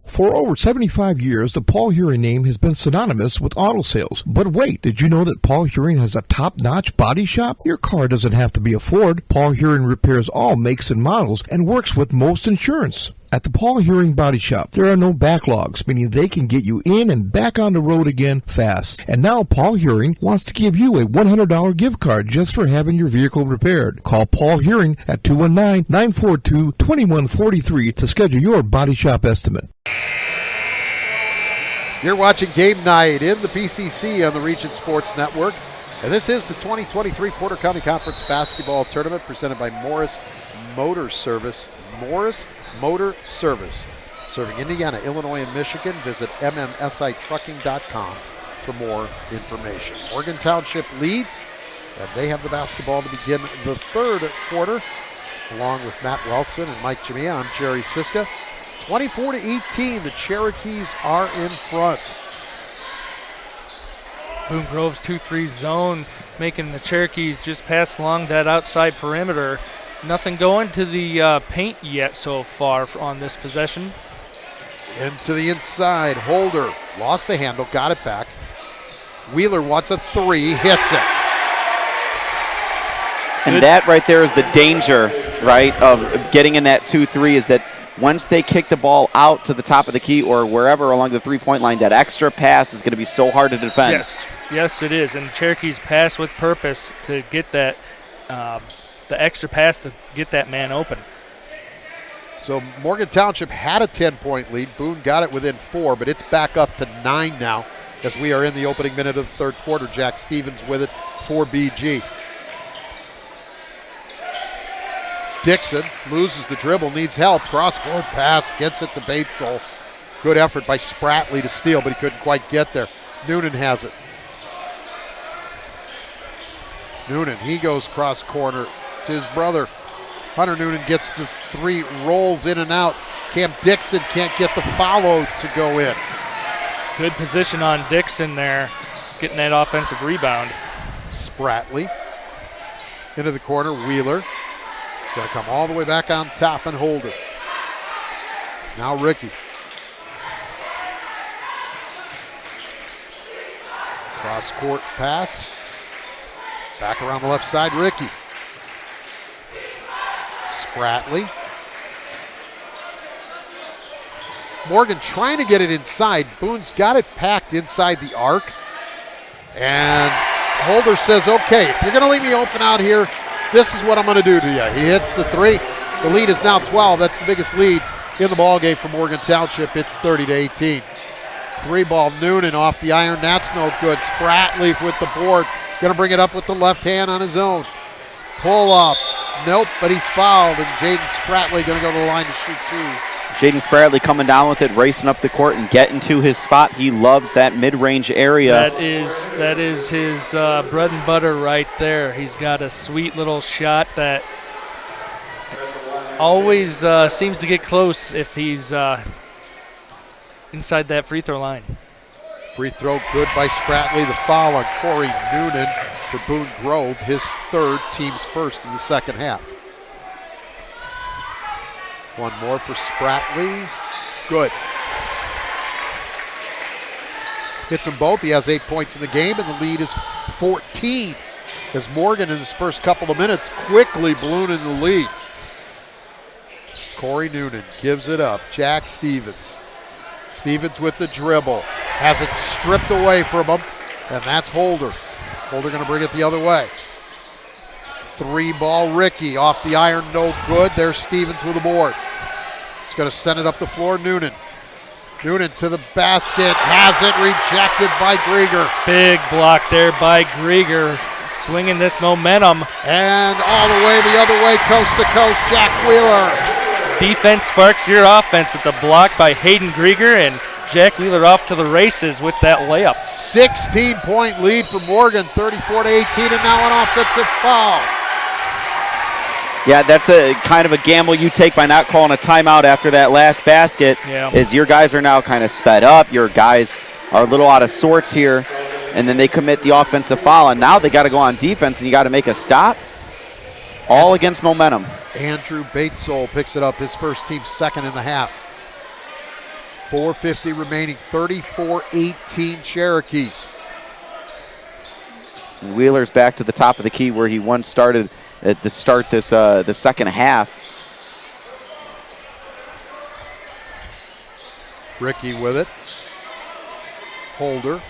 For over 75 years, the Paul Hearing name has been synonymous with auto sales. But wait, did you know that Paul Hearing has a top-notch body shop? Your car doesn't have to be a Ford. Paul Hearing repairs all makes and models and works with most insurance. At the Paul Hearing Body Shop, there are no backlogs, meaning they can get you in and back on the road again fast. And now Paul Hearing wants to give you a $100 gift card just for having your vehicle repaired. Call Paul Hearing at 219-942-2143 to schedule your body shop estimate. You're watching Game Night in the PCC on the Region Sports Network. And this is the 2023 Porter County Conference Basketball Tournament presented by Morris Motor Service. Morris Motor Service. Serving Indiana, Illinois, and Michigan. Visit mmsitrucking.com for more information. Morgan Township leads, and they have the basketball to begin the third quarter. Along with Matt Wilson and Mike Jamia, I'm Jerry Siska. 24-18, the Cherokees are in front. Boone Grove's 2-3 zone, making the Cherokees just pass along that outside perimeter. Nothing going to the paint yet so far on this possession. Into the inside, Holder lost the handle, got it back. Wheeler wants a three, hits it. And that right there is the danger, right, of getting in that 2-3 is that once they kick the ball out to the top of the key or wherever along the three-point line, that extra pass is going to be so hard to defend. Yes, it is. And Cherokees pass with purpose to get that the extra pass to get that man open. So Morgan Township had a 10-point lead. Boone got it within 4, but it's back up to 9 now as we are in the opening minute of the third quarter. Jack Stevens with it for BG. Dixon loses the dribble, needs help. Cross-court pass, gets it to Batesole. Good effort by Spratley to steal, but he couldn't quite get there. Noonan has it. Noonan, he goes cross-corner to his brother. Hunter Noonan gets the three, rolls in and out. Cam Dixon can't get the follow to go in. Good position on Dixon there, getting that offensive rebound. Spratley into the corner. Wheeler going to come all the way back on top and hold it. Now Ricky. Cross-court pass. Back around the left side, Ricky. Spratley. Morgan trying to get it inside. Boone's got it packed inside the arc. And Holder says, okay, if you're going to leave me open out here, this is what I'm going to do to you. He hits the three. The lead is now 12. That's the biggest lead in the ballgame for Morgan Township. It's 30-18. Three ball, Noonan off the iron. That's no good. Spratley with the board. Going to bring it up with the left hand on his own. Pull up. Nope, but he's fouled, and Jaden Spratley going to go to the line to shoot two. Jaden Spratley coming down with it, racing up the court and getting to his spot. He loves that mid-range area. That is his bread and butter right there. He's got a sweet little shot that always seems to get close if he's inside that free throw line. Free throw good by Spratley. The foul on Corey Noonan for Boone Grove, his third, team's first in the second half. One more for Spratley. Good. Hits them both. He has 8 points in the game, and the lead is 14 as Morgan in his first couple of minutes quickly ballooned in the lead. Corey Noonan gives it up. Jack Stevens. Stevens with the dribble. Has it stripped away from him, and that's Holder. Holder going to bring it the other way. 3-ball Ricky off the iron, no good. There's Stevens with the board. He's going to send it up the floor. Noonan. Noonan to the basket. Has it rejected by Grieger. Big block there by Grieger. Swinging this momentum. And all the way the other way, coast to coast, Jack Wheeler. Defense sparks your offense with the block by Hayden Grieger, and Jack Wheeler off to the races with that layup. 16-point lead for Morgan, 34-18, and now an offensive foul. Yeah, that's a kind of a gamble you take by not calling a timeout after that last basket. Yeah. Is your guys are now kind of sped up. Your guys are a little out of sorts here, and then they commit the offensive foul, and now they got to go on defense, and you got to make a stop. All against momentum. Andrew Batesole picks it up, his first team second in the half. 4:50 remaining, 34-18 Cherokees. Wheeler's back to the top of the key where he once started at the start this the second half. Ricky with it. Holder.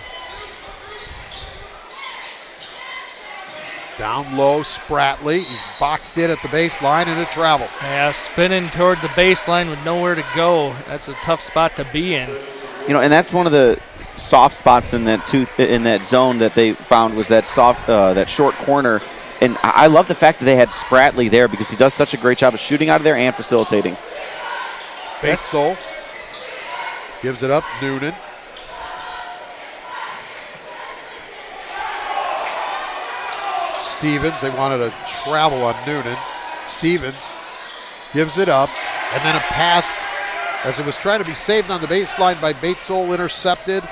Down low, Spratley. He's boxed in at the baseline and it traveled. Yeah, spinning toward the baseline with nowhere to go. That's a tough spot to be in. You know, and that's one of the soft spots in that zone that they found was that short corner. And I love the fact that they had Spratley there because he does such a great job of shooting out of there and facilitating. Batesole gives it up. Noonan. Stevens, they wanted to travel on Noonan. Stevens gives it up, and then a pass as it was trying to be saved on the baseline by Batesole, intercepted.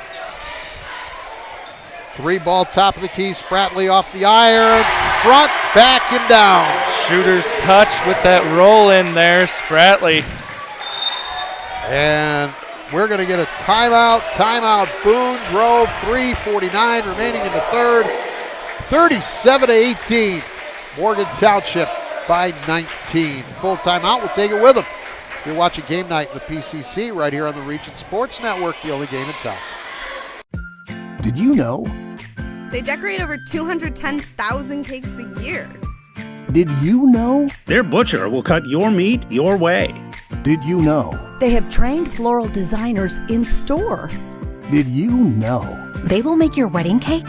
3-ball top of the key, Spratley off the iron, front, back, and down. Shooter's touch with that roll in there, Spratley. And we're going to get a timeout. Timeout, Boone Grove, 3:49 remaining in the third. 37-18, Morgan Township by 19. Full timeout, we'll take it with them. You're watching Game Night in the PCC right here on the Region Sports Network, the only game in town. Did you know? They decorate over 210,000 cakes a year. Did you know? Their butcher will cut your meat your way. Did you know? They have trained floral designers in store. Did you know? They will make your wedding cake.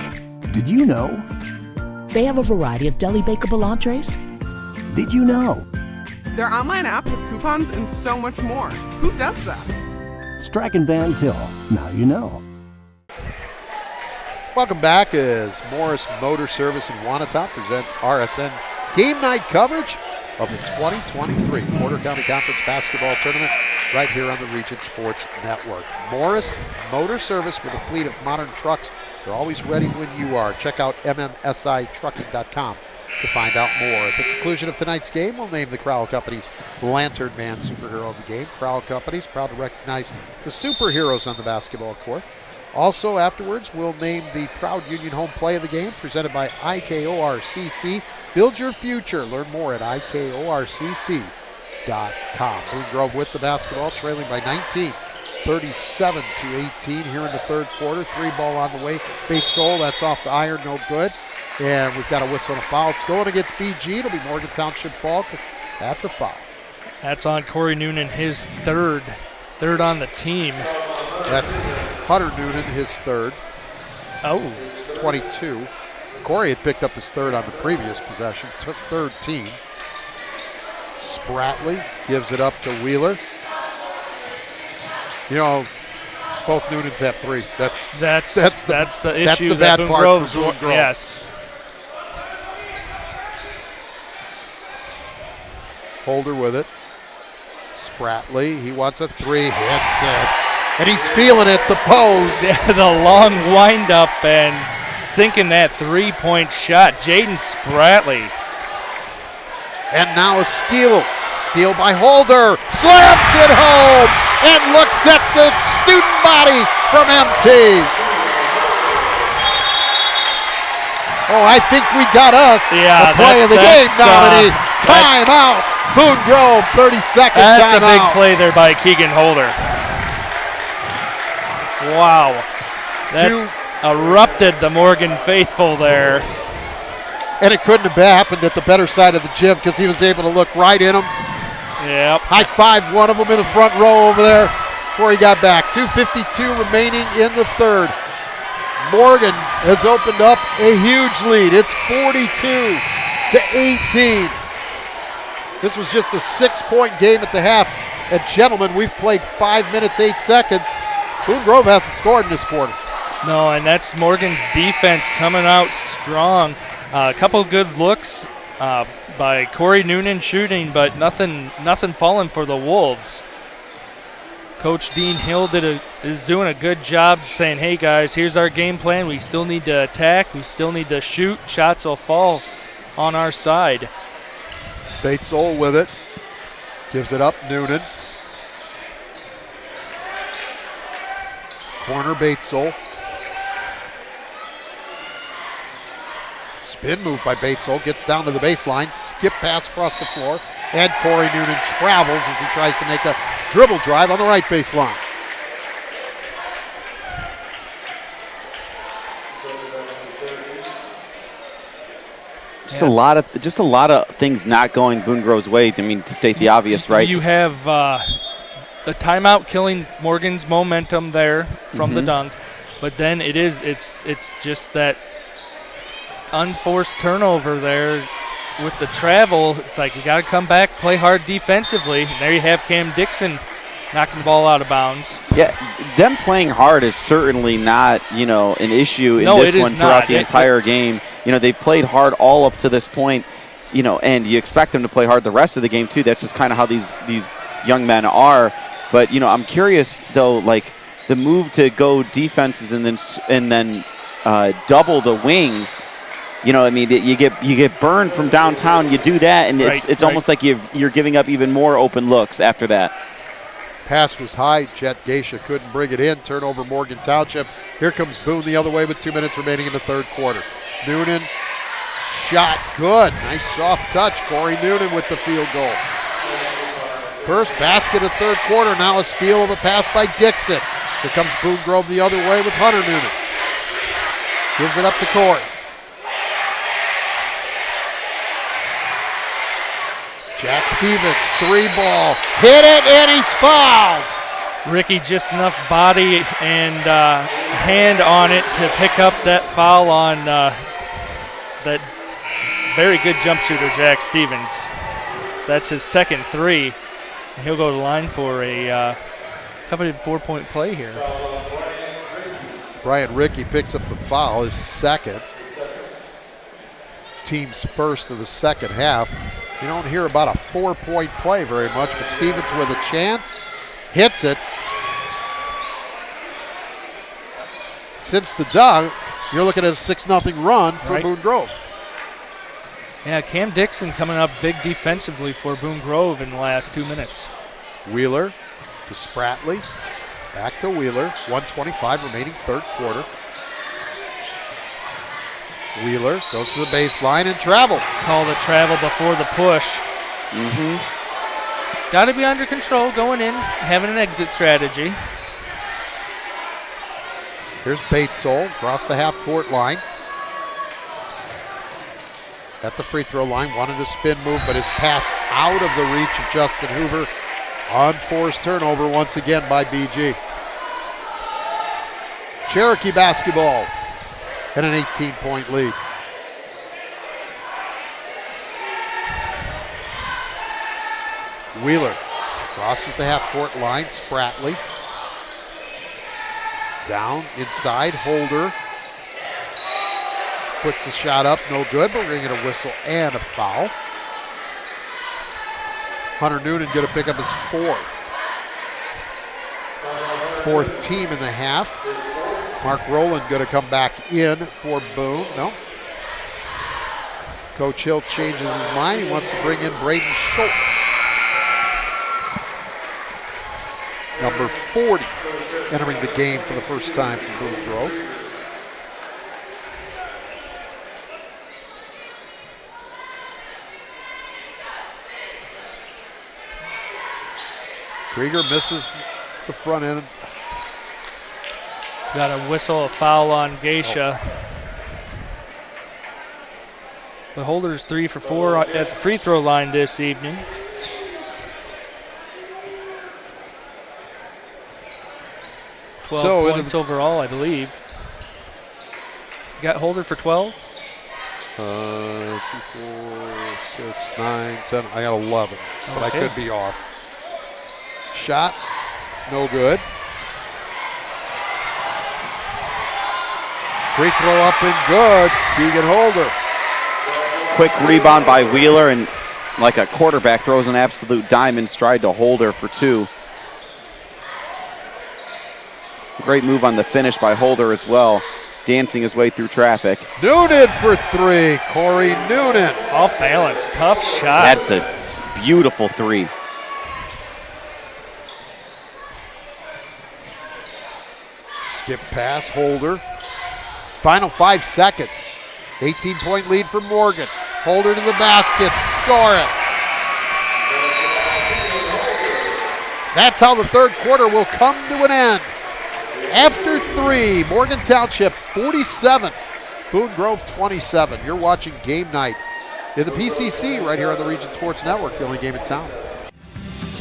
Did you know? They have a variety of deli bakeable entrees. Did you know? Their online app has coupons and so much more. Who does that? Strachan Van Til. Now you know. Welcome back as Morris Motor Service in Wanata present RSN Game Night coverage of the 2023 Porter County Conference Basketball Tournament right here on the Region Sports Network. Morris Motor Service with a fleet of modern trucks. They're always ready when you are. Check out mmsitrucking.com to find out more. At the conclusion of tonight's game, we'll name the Crowell Company's Lantern Man Superhero of the game. Crowell Company's proud to recognize the superheroes on the basketball court. Also afterwards, we'll name the proud Union home play of the game presented by IKORCC. Build your future. Learn more at IKORCC.com. Boone Grove with the basketball, trailing by 19. 37-18 here in the third quarter. 3-ball on the way. Batesole, that's off the iron, no good. And we've got a whistle and a foul. It's going against BG. It'll be Morgan Township ball because that's a foul. That's on Corey Noonan, his third on the team. That's Hunter Noonan, his third. Oh. 22. Corey had picked up his third on the previous possession. Took third team. Spratley gives it up to Wheeler. You know, both Noonans have three. That's the issue. That's the that bad Boone part Grove's for Boone Grove. Yes. Holder with it. Spratley, he wants a three, hits it. And he's feeling it, the pose. Yeah, the long wind-up and sinking that three-point shot. Jaden Spratley. And now a steal. Steal by Holder. Slams it home and looks at the student body from MT. Oh, I think we got us Yeah, the play of the game nominee. Time out. Boone Grove, 30-second That's a timeout. big play there by Keegan Holder. Wow. That erupted the Morgan faithful there. And it couldn't have happened at the better side of the gym because he was able to look right in them. Yep. High-fived one of them in the front row over there before he got back. 2:52 remaining in the third. Morgan has opened up a huge lead. It's 42-18. This was just a 6-point game at the half. And gentlemen, we've played 5 minutes, 8 seconds. Boone Grove hasn't scored in this quarter. No, and that's Morgan's defense coming out strong. A couple good looks by Corey Noonan shooting, but nothing falling for the Wolves. Coach Dean Hill is doing a good job saying, hey guys, here's our game plan. We still need to attack. We still need to shoot. Shots will fall on our side. Batesole with it. Gives it up, Noonan. Corner Batesole. Spin move by Batesole, gets down to the baseline, skip pass across the floor, and Corey Noonan travels as he tries to make a dribble drive on the right baseline. Just a lot of things not going Boone Grove's way. I mean, to state the obvious, right? You have the timeout killing Morgan's momentum there from the dunk, but then it's just that unforced turnover there with the travel. It's like you got to come back, play hard defensively. And there you have Cam Dixon knocking the ball out of bounds. Yeah, them playing hard is certainly not, an issue in this one throughout the entire game. They've played hard all up to this point, and you expect them to play hard the rest of the game too. That's just kind of how these young men are. But, I'm curious though, like the move to go defenses and then double the wings. You get burned from downtown. You do that, and it's almost like you're giving up even more open looks after that. Pass was high. Jet Geisha couldn't bring it in. Turnover Morgan Township. Here comes Boone the other way with 2 minutes remaining in the third quarter. Noonan, shot good. Nice soft touch. Corey Noonan with the field goal. First basket of third quarter. Now a steal of a pass by Dixon. Here comes Boone Grove the other way with Hunter Noonan. Gives it up to Corey. Jack Stevens, 3-ball, hit it, and he's fouled. Ricky just enough body and hand on it to pick up that foul on that very good jump shooter, Jack Stevens. That's his second 3, and he'll go to the line for a coveted 4-point play here. Brian Ricky picks up the foul, his second. Team's first of the second half. You don't hear about a 4-point play very much, but Stevens with a chance, hits it. Since the dunk, you're looking at a 6-0 run for Boone Grove. Yeah, Cam Dixon coming up big defensively for Boone Grove in the last 2 minutes. Wheeler to Spratley, back to Wheeler, 1:25 remaining third quarter. Wheeler goes to the baseline and travel. Call the travel before the push. Got to be under control going in, having an exit strategy. Here's Batesole across the half-court line. At the free throw line, wanted a spin move, but his pass out of the reach of Justin Hoover. Unforced turnover once again by BG. Cherokee basketball. And an 18-point lead. Wheeler crosses the half-court line. Spratley down inside. Holder puts the shot up. No good, but we're going to get a whistle and a foul. Hunter Noonan going to pick up his fourth team in the half. Mark Rowland going to come back in for Boone. No. Coach Hill changes his mind. He wants to bring in Braden Schultz. Number 40 entering the game for the first time for Boone Grove. Krieger misses the front end. Got a whistle, a foul on Geisha. The Holder's 3 for 4 at the free throw line this evening. So points overall, I believe. You got Holder for 12? 2, 4, 6, 9, 10. I got 11, but I could be off. Shot, no good. Free throw up and good. Keegan Holder. Quick rebound by Wheeler, and like a quarterback throws an absolute diamond stride to Holder for 2. Great move on the finish by Holder as well, dancing his way through traffic. Noonan for 3. Corey Noonan. Off balance, tough shot. That's a beautiful 3. Skip pass, Holder. Final 5 seconds. 18-point lead for Morgan. Holder to the basket, score it. That's how the third quarter will come to an end. After 3, Morgan Township 47, Boone Grove 27. You're watching Game Night in the PCC right here on the Region Sports Network, the only game in town.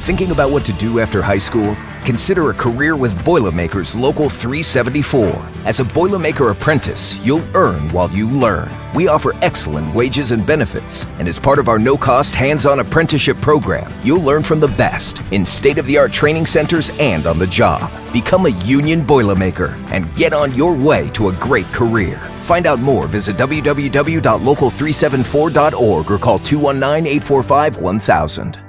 Thinking about what to do after high school? Consider a career with Boilermakers Local 374. As a Boilermaker apprentice, you'll earn while you learn. We offer excellent wages and benefits, and as part of our no-cost hands-on apprenticeship program, you'll learn from the best in state-of-the-art training centers and on the job. Become a union Boilermaker and get on your way to a great career. Find out more, visit www.local374.org or call 219-845-1000.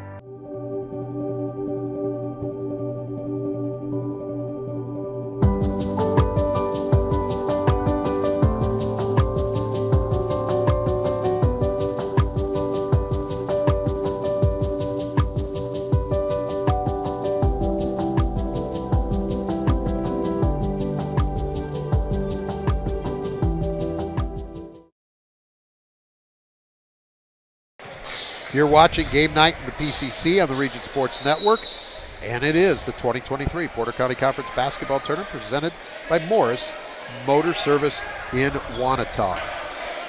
You're watching Game Night in the PCC on the Region Sports Network, and it is the 2023 Porter County Conference Basketball Tournament presented by Morris Motor Service in Wanata.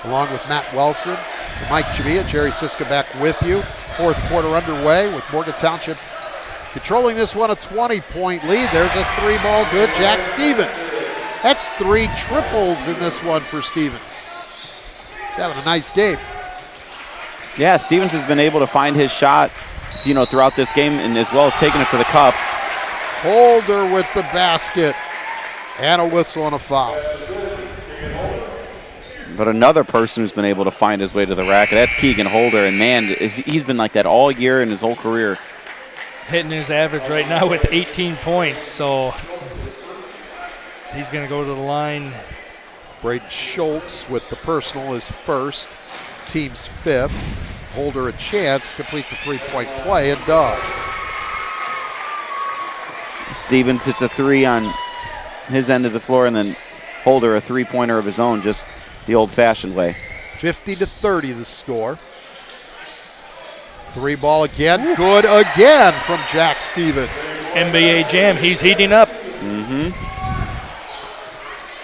Along with Matt Wilson and Mike Chavia, Jerry Siska back with you. Fourth quarter underway with Morgan Township controlling this one, a 20-point lead. There's a 3-ball good, Jack Stevens. That's 3 triples in this one for Stevens. He's having a nice game. Yeah, Stevens has been able to find his shot, throughout this game, and as well as taking it to the cup. Holder with the basket and a whistle and a foul. But another person who's been able to find his way to the rack, that's Keegan Holder, and man, he's been like that all year in his whole career. Hitting his average right now with 18 points, so he's going to go to the line. Braden Schultz with the personal is first. Team's 5th. Holder a chance to complete the 3-point play and does. Stevens hits a 3 on his end of the floor, and then Holder a 3-pointer of his own, just the old-fashioned way. 50-30 the score. 3-ball again, good again from Jack Stevens. NBA Jam, he's heating up.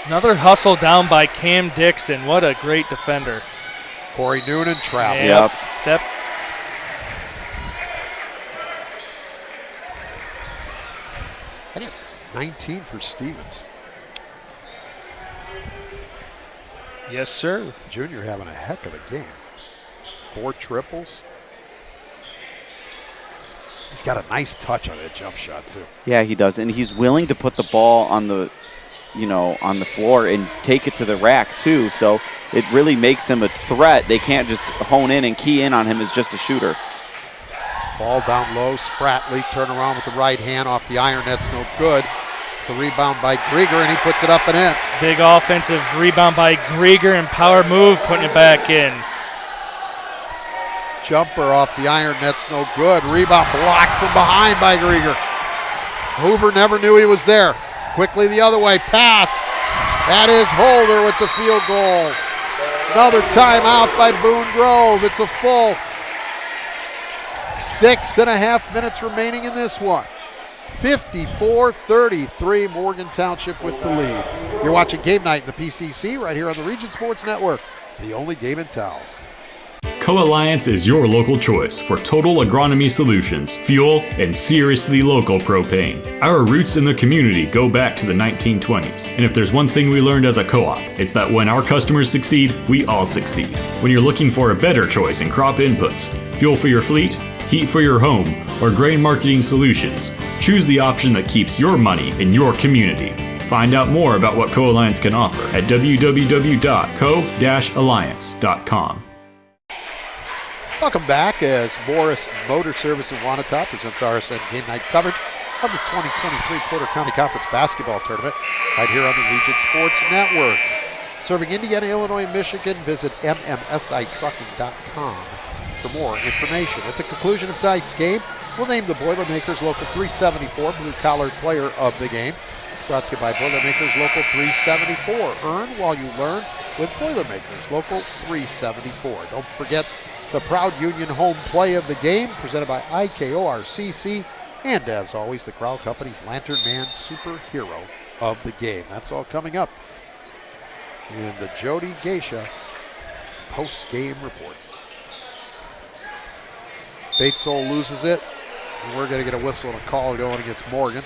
Another hustle down by Cam Dixon. What a great defender. Corey Noonan trapped. Yep. Step. I got 19 for Stevens. Yes, sir. Junior having a heck of a game. 4 triples. He's got a nice touch on that jump shot, too. Yeah, he does. And he's willing to put the ball on the on the floor and take it to the rack too, so it really makes him a threat. They can't just hone in and key in on him as just a shooter. Ball down low, Spratley turn around with the right hand off the iron, that's no good. The rebound by Grieger, and he puts it up and in. Big offensive rebound by Grieger and power move, putting it back in. Jumper off the iron, that's no good. Rebound blocked from behind by Grieger. Hoover never knew he was there. Quickly the other way, pass. That is Holder with the field goal. Another timeout by Boone Grove. It's a full 6.5 minutes remaining in this one. 54-33, Morgan Township with the lead. You're watching Game Night in the PCC right here on the Region Sports Network, the only game in town. Co-Alliance is your local choice for total agronomy solutions, fuel, and seriously local propane. Our roots in the community go back to the 1920s, and if there's one thing we learned as a co-op, it's that when our customers succeed, we all succeed. When you're looking for a better choice in crop inputs, fuel for your fleet, heat for your home, or grain marketing solutions, choose the option that keeps your money in your community. Find out more about what Co-Alliance can offer at www.co-alliance.com. Welcome back as Morris Motor Service in Wanata presents RSN Game Night coverage of the 2023 Porter County Conference Basketball Tournament right here on the Region Sports Network. Serving Indiana, Illinois, and Michigan, visit mmsitrucking.com for more information. At the conclusion of tonight's game, we'll name the Boilermakers Local 374 Blue Collar Player of the Game. It's brought to you by Boilermakers Local 374. Earn while you learn with Boilermakers Local 374. Don't forget the proud Union home play of the game, presented by IKORCC, and as always, the Crowell Company's Lantern Man superhero of the game. That's all coming up in the Jody Geisha post-game report. Batesole loses it, and we're going to get a whistle and a call going against Morgan.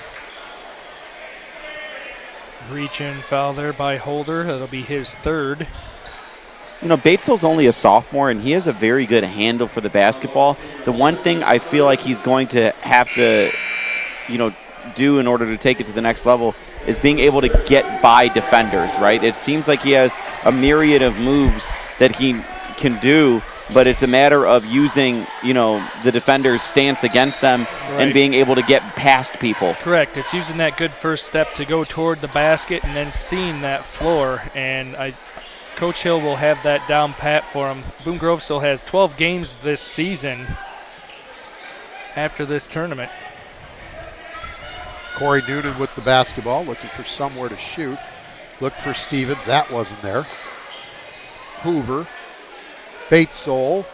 Reach-in foul there by Holder. That'll be his third. You know, Batesel's only a sophomore, and he has a very good handle for the basketball. The one thing I feel like he's going to have to, do in order to take it to the next level is being able to get by defenders, right? It seems like he has a myriad of moves that he can do, but it's a matter of using, the defender's stance against them and being able to get past people. Correct. It's using that good first step to go toward the basket and then seeing that floor, and Coach Hill will have that down pat for him. Boone Grove still has 12 games this season after this tournament. Corey Noonan with the basketball, looking for somewhere to shoot. Looked for Stevens, that wasn't there. Hoover, Batesole,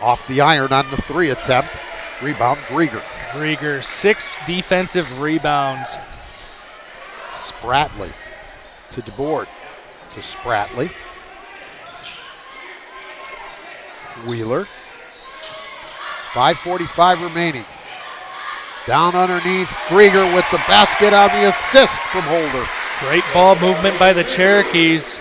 off the iron on the three attempt. Rebound, Grieger. Grieger, 6 defensive rebounds. Spratley to DeBoard, to Spratley. Wheeler. 5:45 remaining. Down underneath, Grieger with the basket on the assist from Holder. Great ball movement by the Cherokees,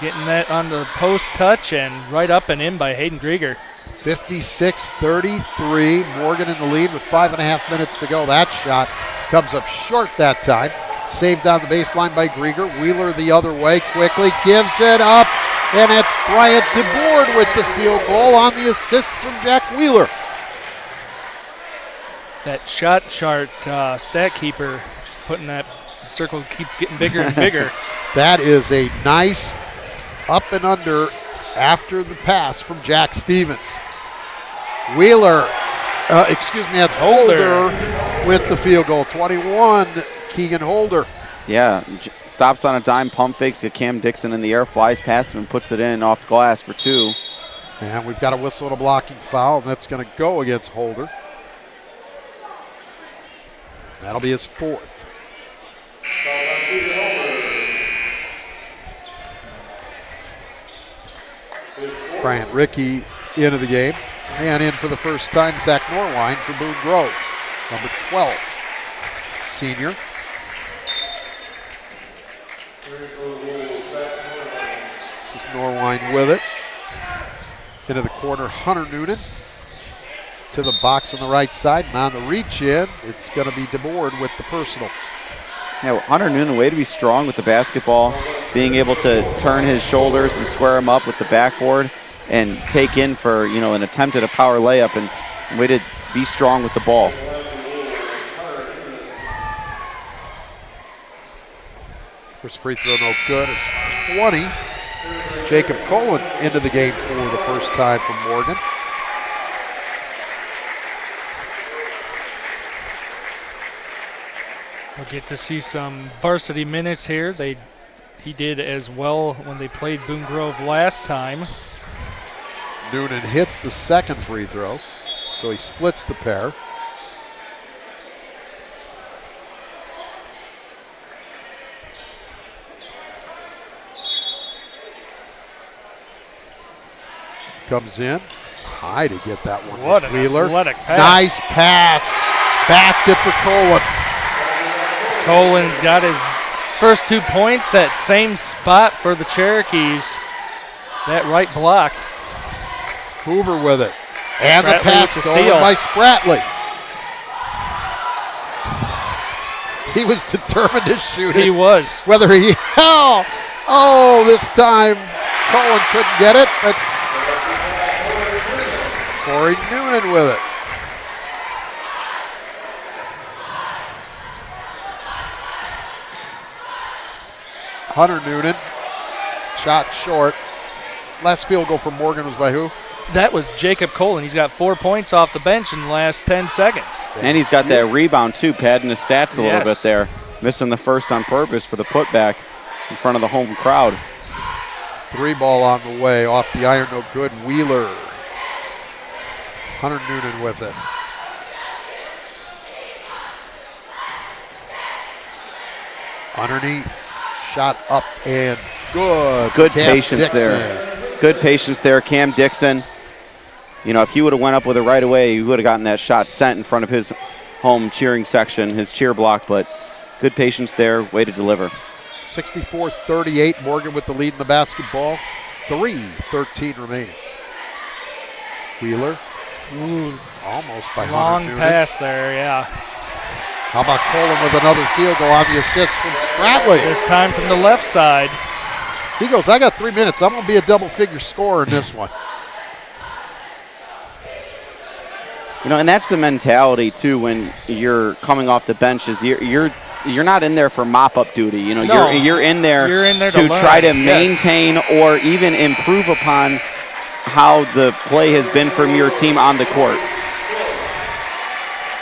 getting that on the post touch and right up and in by Hayden Grieger. 56-33, Morgan in the lead with 5.5 minutes to go. That shot comes up short that time. Saved on the baseline by Grieger. Wheeler the other way, quickly gives it up. And it's Bryant DeBoard with the field goal on the assist from Jack Wheeler. That shot chart stat keeper just putting that circle keeps getting bigger and bigger. That is a nice up and under after the pass from Jack Stevens. Wheeler, that's Holder with the field goal. 21, Keegan Holder. Yeah, stops on a dime, pump fakes, get Cam Dixon in the air, flies past him and puts it in off glass for 2. And we've got a whistle and a blocking foul, and that's going to go against Holder. That'll be his 4th. Bryant Rickey into the game. And in for the first time, Zach Norwine for Boone Grove. Number 12, senior. This is Norwine with it. Into the corner, Hunter Noonan. To the box on the right side, and on the reach in, it's going to be DeBoard with the personal. Yeah, Hunter Noonan, way to be strong with the basketball, being able to turn his shoulders and square him up with the backboard and take in for, an attempt at a power layup, and way to be strong with the ball. First free throw no good. It's 20. Jacob Colin into the game for the first time from Morgan. We'll get to see some varsity minutes here. He did as well when they played Boone Grove last time. Noonan hits the second free throw, so he splits the pair. comes in. High to get that one. What an Wheeler. athletic pass. Nice pass. Basket for Colin. Colin got his first 2 points at same spot for the Cherokees. That right block. Hoover with it. And the Spratley pass with the stolen steal. by Spratley. He was determined to shoot it. He was. Whether he, this time Colin couldn't get it, but Corey Noonan with it. Hunter Noonan, shot short. Last field goal for Morgan was by who? That was Jacob Colin. He's got 4 points off the bench in the last 10 seconds. And he's got that rebound, too, padding his stats a little bit Yes. there. Missing the first on purpose for the putback in front of the home crowd. 3 ball on the way, off the iron, no good. Wheeler. Hunter Noonan with it. Underneath, shot up and good. Good Cam patience Dixon. there. Good patience there, Cam Dixon. You know, if he would have went up with it right away, he would have gotten that shot sent in front of his home cheering section, his cheer block, but good patience there, way to deliver. 64-38, Morgan with the lead in the basketball. 3:13 remaining. Wheeler. Ooh, almost by Hunter long Noonan. pass there, yeah. How about Colin with another field goal on the assist from Spratley? This time from the left side. He goes, I got 3 minutes. I'm going to be a double-figure scorer in this one. You know, and that's the mentality too when you're coming off the bench. Is you're not in there for mop-up duty. You know, No. you're in there to learn. try to Yes. maintain or even improve upon how the play has been from your team on the court.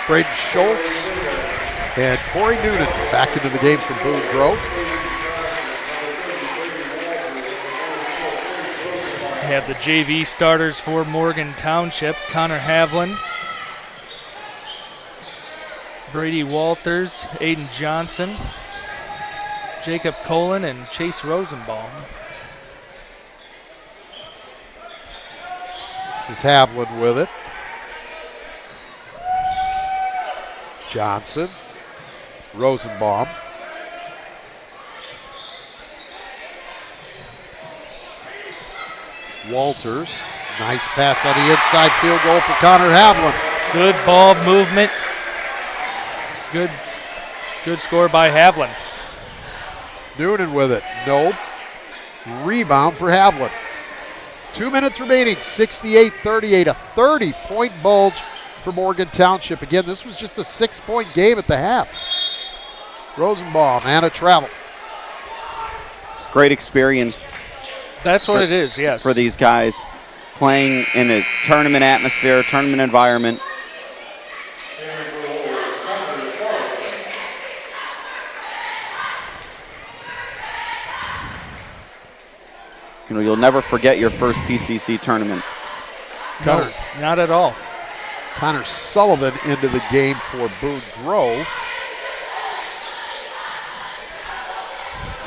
Braden Schultz and Corey Noonan back into the game from Boone Grove. We have the JV starters for Morgan Township. Connor Havlin, Brady Walters, Aiden Johnson, Jacob Colin, and Chase Rosenbaum. This is Havlin with it. Johnson, Rosenbaum. Walters, nice pass on the inside, field goal for Connor Havlin. Good ball movement. Good score by Havlin. Noonan with it, nope. Rebound for Havlin. 2 minutes remaining, 68-38, a 30-point bulge for Morgan Township. Again, this was just a 6-point game at the half. Rosenbaum and a travel. It's great experience. That's what it is, yes. For these guys playing in a tournament atmosphere, tournament environment. You know, you'll never forget your first PCC tournament. No, not at all. Connor Sullivan into the game for Boone Grove.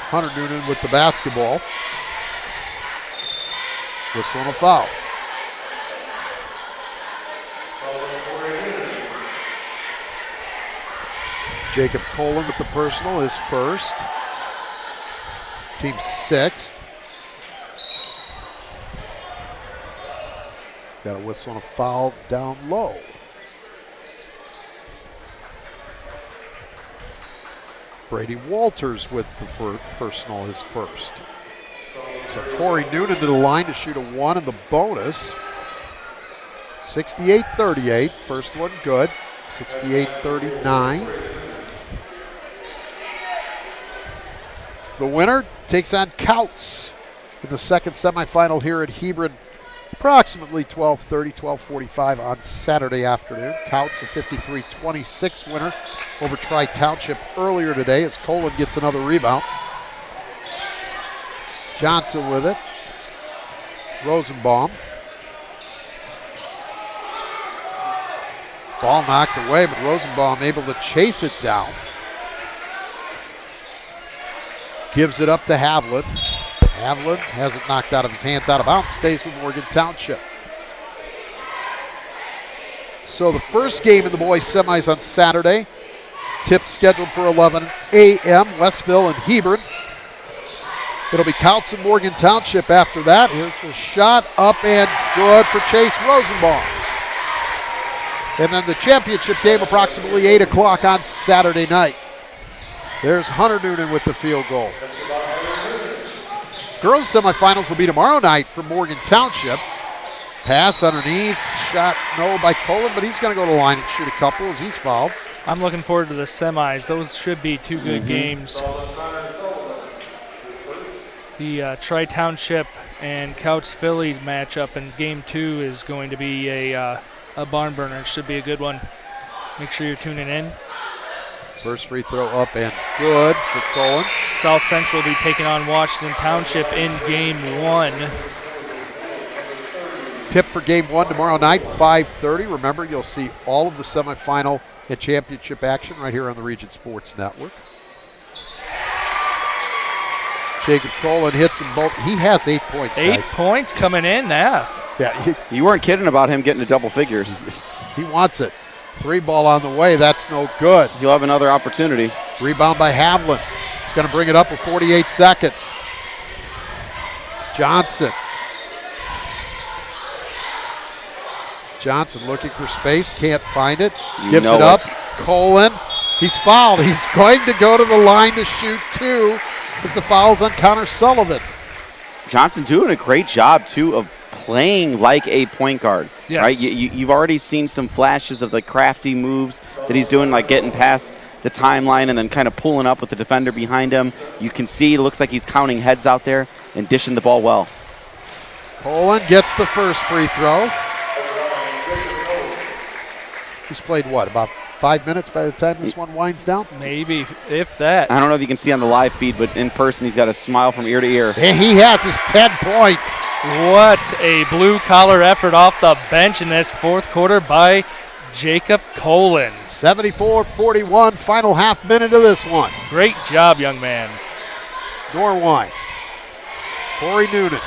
Hunter Noonan with the basketball. Whistle and a foul. Jacob Colin with the personal, his first. Team sixth. Got a whistle and a foul down low. Brady Walters with the personal, his first. So Corey Noonan to the line to shoot a 1 in the bonus. 68-38, first one good. 68-39. The winner takes on Couts in the second semifinal here at Hebron. Approximately 12:30, 12:45 on Saturday afternoon. Couts a 53-26 winner over Tri-Township earlier today as Colin gets another rebound. Johnson with it. Rosenbaum. Ball knocked away, but Rosenbaum able to chase it down. Gives it up to Havlin. Havlin has it knocked out of his hands, out of bounds, stays with Morgan Township. So the first game in the boys semis on Saturday. Tip scheduled for 11 a.m. Westville and Hebron. It'll be Couts and Morgan Township after that. Here's the shot up and good for Chase Rosenbaum. And then the championship game approximately 8 o'clock on Saturday night. There's Hunter Noonan with the field goal. Girls semifinals will be tomorrow night for Morgan Township. Pass underneath, shot no by Colin, but he's going to go to the line and shoot a couple as he's fouled. I'm looking forward to the semis. Those should be two good games. The Tri-Township and Couts Phillies matchup in Game 2 is going to be a barn burner. It should be a good one. Make sure you're tuning in. First free throw up and good for Colin. South Central will be taking on Washington Township in Game 1. Tip for Game 1 tomorrow night, 5:30. Remember, you'll see all of the semifinal and championship action right here on the Region Sports Network. Jacob Colin hits them both. He has 8 points, guys. 8 points coming in now. Yeah, You weren't kidding about him getting to double figures. he wants it. 3 ball on the way. That's no good. He'll have another opportunity. Rebound by Havlin. He's going to bring it up with 48 seconds. Johnson looking for space. Can't find it. Gives it up. Colin. He's fouled. He's going to go to the line to shoot 2 as the foul's on Connor Sullivan. Johnson doing a great job, too, of playing like a point guard. Yes. Right? You've already seen some flashes of the crafty moves that he's doing, like getting past the timeline and then kind of pulling up with the defender behind him. You can see it looks like he's counting heads out there and dishing the ball well. Colin gets the first free throw. He's played what, about 5 minutes by the time this one winds down? Maybe, if that. I don't know if you can see on the live feed, but in person he's got a smile from ear to ear. And he has his 10 points. What a blue-collar effort off the bench in this fourth quarter by Jacob Colin. 74-41, final half minute of this one. Great job, young man. Norwine. Corey Noonan.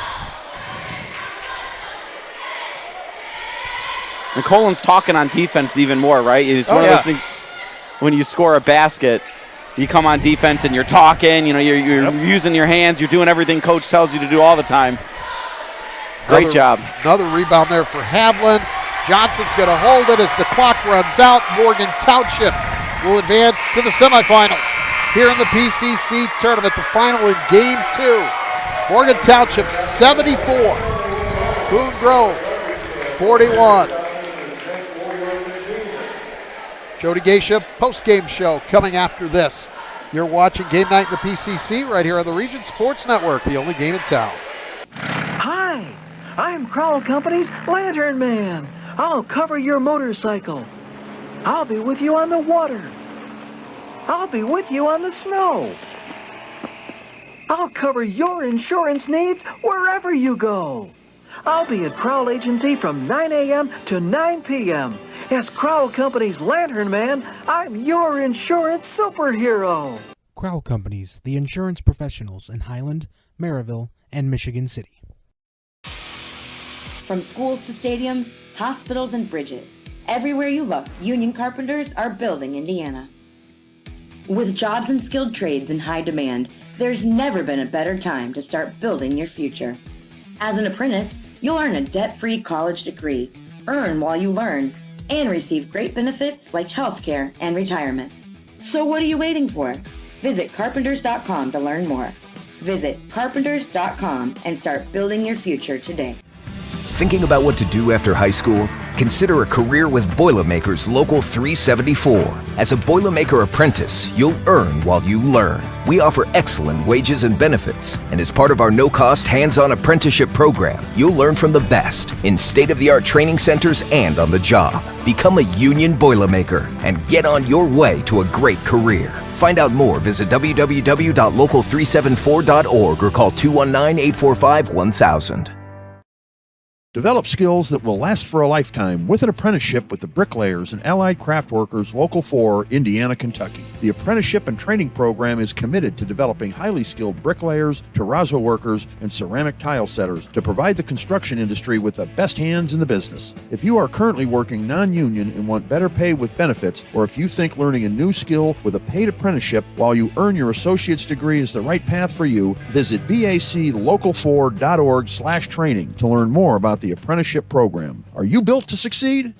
And Colin's talking on defense even more, right? It's one of those things when you score a basket, you come on defense and you're talking, you're using your hands, you're doing everything coach tells you to do all the time. Great job. Another rebound there for Havlin. Johnson's going to hold it as the clock runs out. Morgan Township will advance to the semifinals here in the PCC tournament. The final in Game 2. Morgan Township 74. Boone Grove 41. Jody Geisha post-game show coming after this. You're watching Game Night in the PCC right here on the Region Sports Network, the only game in town. Hi, I'm Crowell Company's Lantern Man. I'll cover your motorcycle. I'll be with you on the water. I'll be with you on the snow. I'll cover your insurance needs wherever you go. I'll be at Crowell Agency from 9 a.m. to 9 p.m. As Crowell Company's Lantern Man, I'm your insurance superhero. Crowell Companies, the insurance professionals in Highland, Maryville, and Michigan City. From schools to stadiums, hospitals, and bridges, everywhere you look, union carpenters are building Indiana. With jobs and skilled trades in high demand, there's never been a better time to start building your future. As an apprentice, you'll earn a debt-free college degree, earn while you learn, and receive great benefits like healthcare and retirement. So what are you waiting for? Visit carpenters.com to learn more. Visit carpenters.com and start building your future today. Thinking about what to do after high school? Consider a career with Boilermakers Local 374. As a Boilermaker apprentice, you'll earn while you learn. We offer excellent wages and benefits, and as part of our no-cost hands-on apprenticeship program, you'll learn from the best in state-of-the-art training centers and on the job. Become a union Boilermaker and get on your way to a great career. Find out more, visit www.local374.org or call 219-845-1000. Develop skills that will last for a lifetime with an apprenticeship with the Bricklayers and Allied Craft Workers Local 4, Indiana, Kentucky. The apprenticeship and training program is committed to developing highly skilled bricklayers, terrazzo workers, and ceramic tile setters to provide the construction industry with the best hands in the business. If you are currently working non-union and want better pay with benefits, or if you think learning a new skill with a paid apprenticeship while you earn your associate's degree is the right path for you, visit baclocal4.org/training to learn more about the apprenticeship program. Are you built to succeed?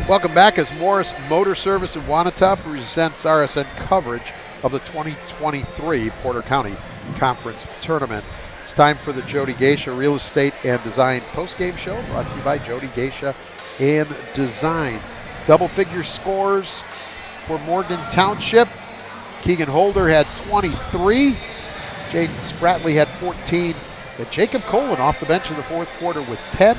Welcome back as Morris Motor Service in Wanata presents RSN coverage of the 2023 Porter County Conference Tournament. It's time for the Jody Geisha Real Estate and Design postgame show, brought to you by Jody Geisha and Design. Double-figure scores for Morgan Township. Keegan Holder had 23. Jaden Spratley had 14. And Jacob Colin off the bench in the fourth quarter with 10.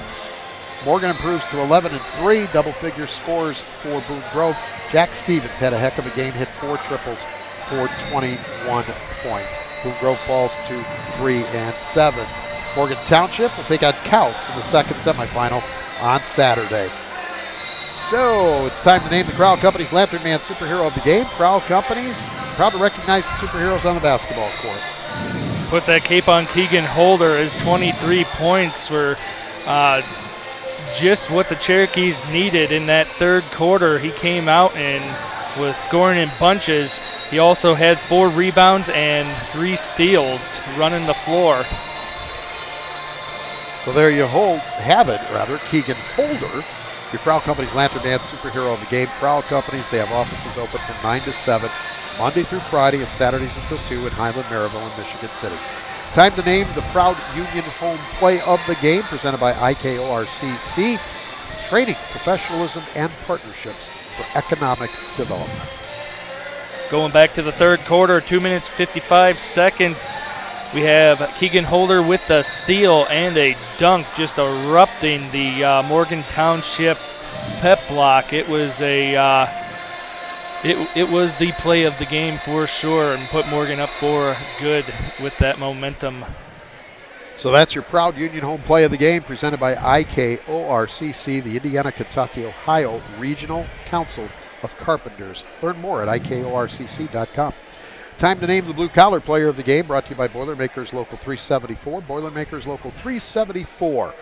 Morgan improves to 11-3. Double-figure scores for Boone Grove. Jack Stevens had a heck of a game, hit 4 triples for 21 points. Boone Grove falls to 3-7. Morgan Township will take on Couts in the second semifinal on Saturday. So it's time to name the Crowell Companies Lantern Man Superhero of the Game. Crowell Companies, proud to recognize the superheroes on the basketball court. Put that cape on Keegan Holder. His 23 points were just what the Cherokees needed in that third quarter. He came out and was scoring in bunches. He also had 4 rebounds and 3 steals running the floor. So there you have it, Keegan Holder, your Crowell Companies Lantern Man Superhero of the Game. Crowell Companies, they have offices open from 9 to 7, Monday through Friday, and Saturdays until 2 in Highland, Maryville, and Michigan City. Time to name the Proud Union Home Play of the Game, presented by IKORCC, training, professionalism, and partnerships for economic development. Going back to the third quarter, 2 minutes, 55 seconds. We have Keegan Holder with the steal and a dunk, just erupting the Morgan Township pep block. It was it was the play of the game for sure, and put Morgan up for good with that momentum. So that's your Proud Union Home Play of the Game, presented by IKORCC, the Indiana, Kentucky, Ohio Regional Council of Carpenters. Learn more at IKORCC.com. Time to name the Blue Collar Player of the Game, brought to you by Boilermakers Local 374. Boilermakers Local 374.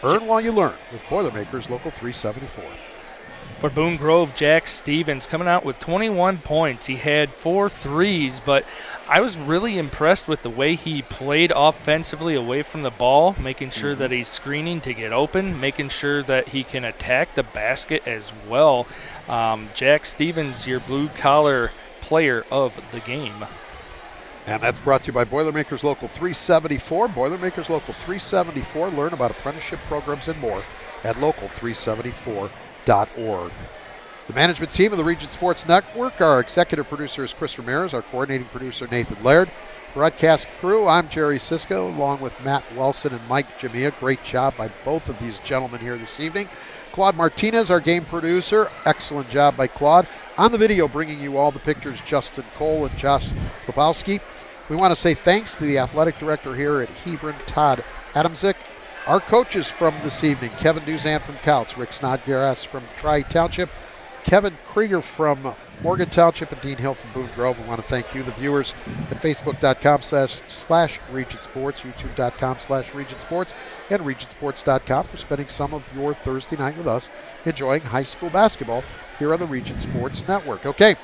Earn while you learn with Boilermakers Local 374. For Boone Grove, Jack Stevens coming out with 21 points. He had 4 threes, but I was really impressed with the way he played offensively away from the ball, making sure that he's screening to get open, making sure that he can attack the basket as well. Jack Stevens, your Blue Collar Player of the Game. And that's brought to you by Boilermakers Local 374. Boilermakers Local 374. Learn about apprenticeship programs and more at local374.org. The management team of the Region Sports Network, our executive producer is Chris Ramirez, our coordinating producer Nathan Laird. Broadcast crew, I'm Jerry Sisko, along with Matt Welson and Mike Jamia. Great job by both of these gentlemen here this evening. Claude Martinez, our game producer. Excellent job by Claude. On the video, bringing you all the pictures, Justin Cole and Josh Lopowski. We want to say thanks to the athletic director here at Hebron, Todd Adamczyk. Our coaches from this evening, Kevin Duzan from Couts, Rick Snodgrass from Tri-Township, Kevin Krieger from Morgan Township, and Dean Hill from Boone Grove. We want to thank you, the viewers, at Facebook.com/Region Sports, YouTube.com/Region Sports, and RegionSports.com for spending some of your Thursday night with us, enjoying high school basketball here on the Region Sports Network. Okay,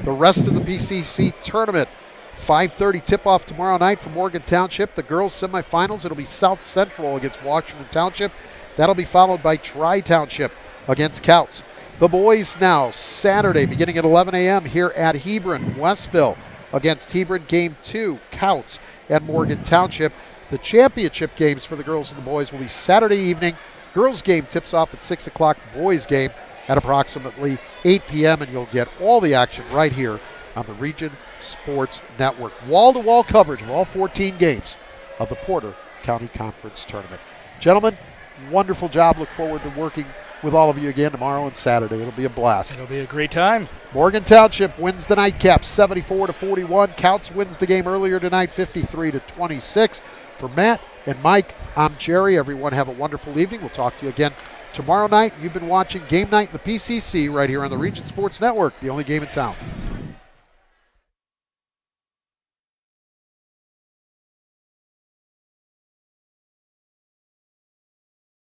the rest of the PCC tournament. 5:30 tip-off tomorrow night for Morgan Township. The girls' semifinals, it'll be South Central against Washington Township. That'll be followed by Tri-Township against Couts. The boys now, Saturday, beginning at 11 a.m. here at Hebron, Westville, against Hebron, Game 2, Couts and Morgan Township. The championship games for the girls and the boys will be Saturday evening. Girls' game tips off at 6 o'clock, boys' game at approximately 8 p.m., and you'll get all the action right here on the Region Sports Network. Wall-to-wall coverage of all 14 games of the Porter County Conference Tournament. Gentlemen, wonderful job. Look forward to working with all of you again tomorrow and Saturday. It'll be a blast. It'll be a great time. Morgan Township wins the nightcap 74-41. Couts wins the game earlier tonight 53-26. For Matt and Mike, I'm Jerry. Everyone have a wonderful evening. We'll talk to you again tomorrow night. You've been watching Game Night in the PCC right here on the Region Sports Network, the only game in town.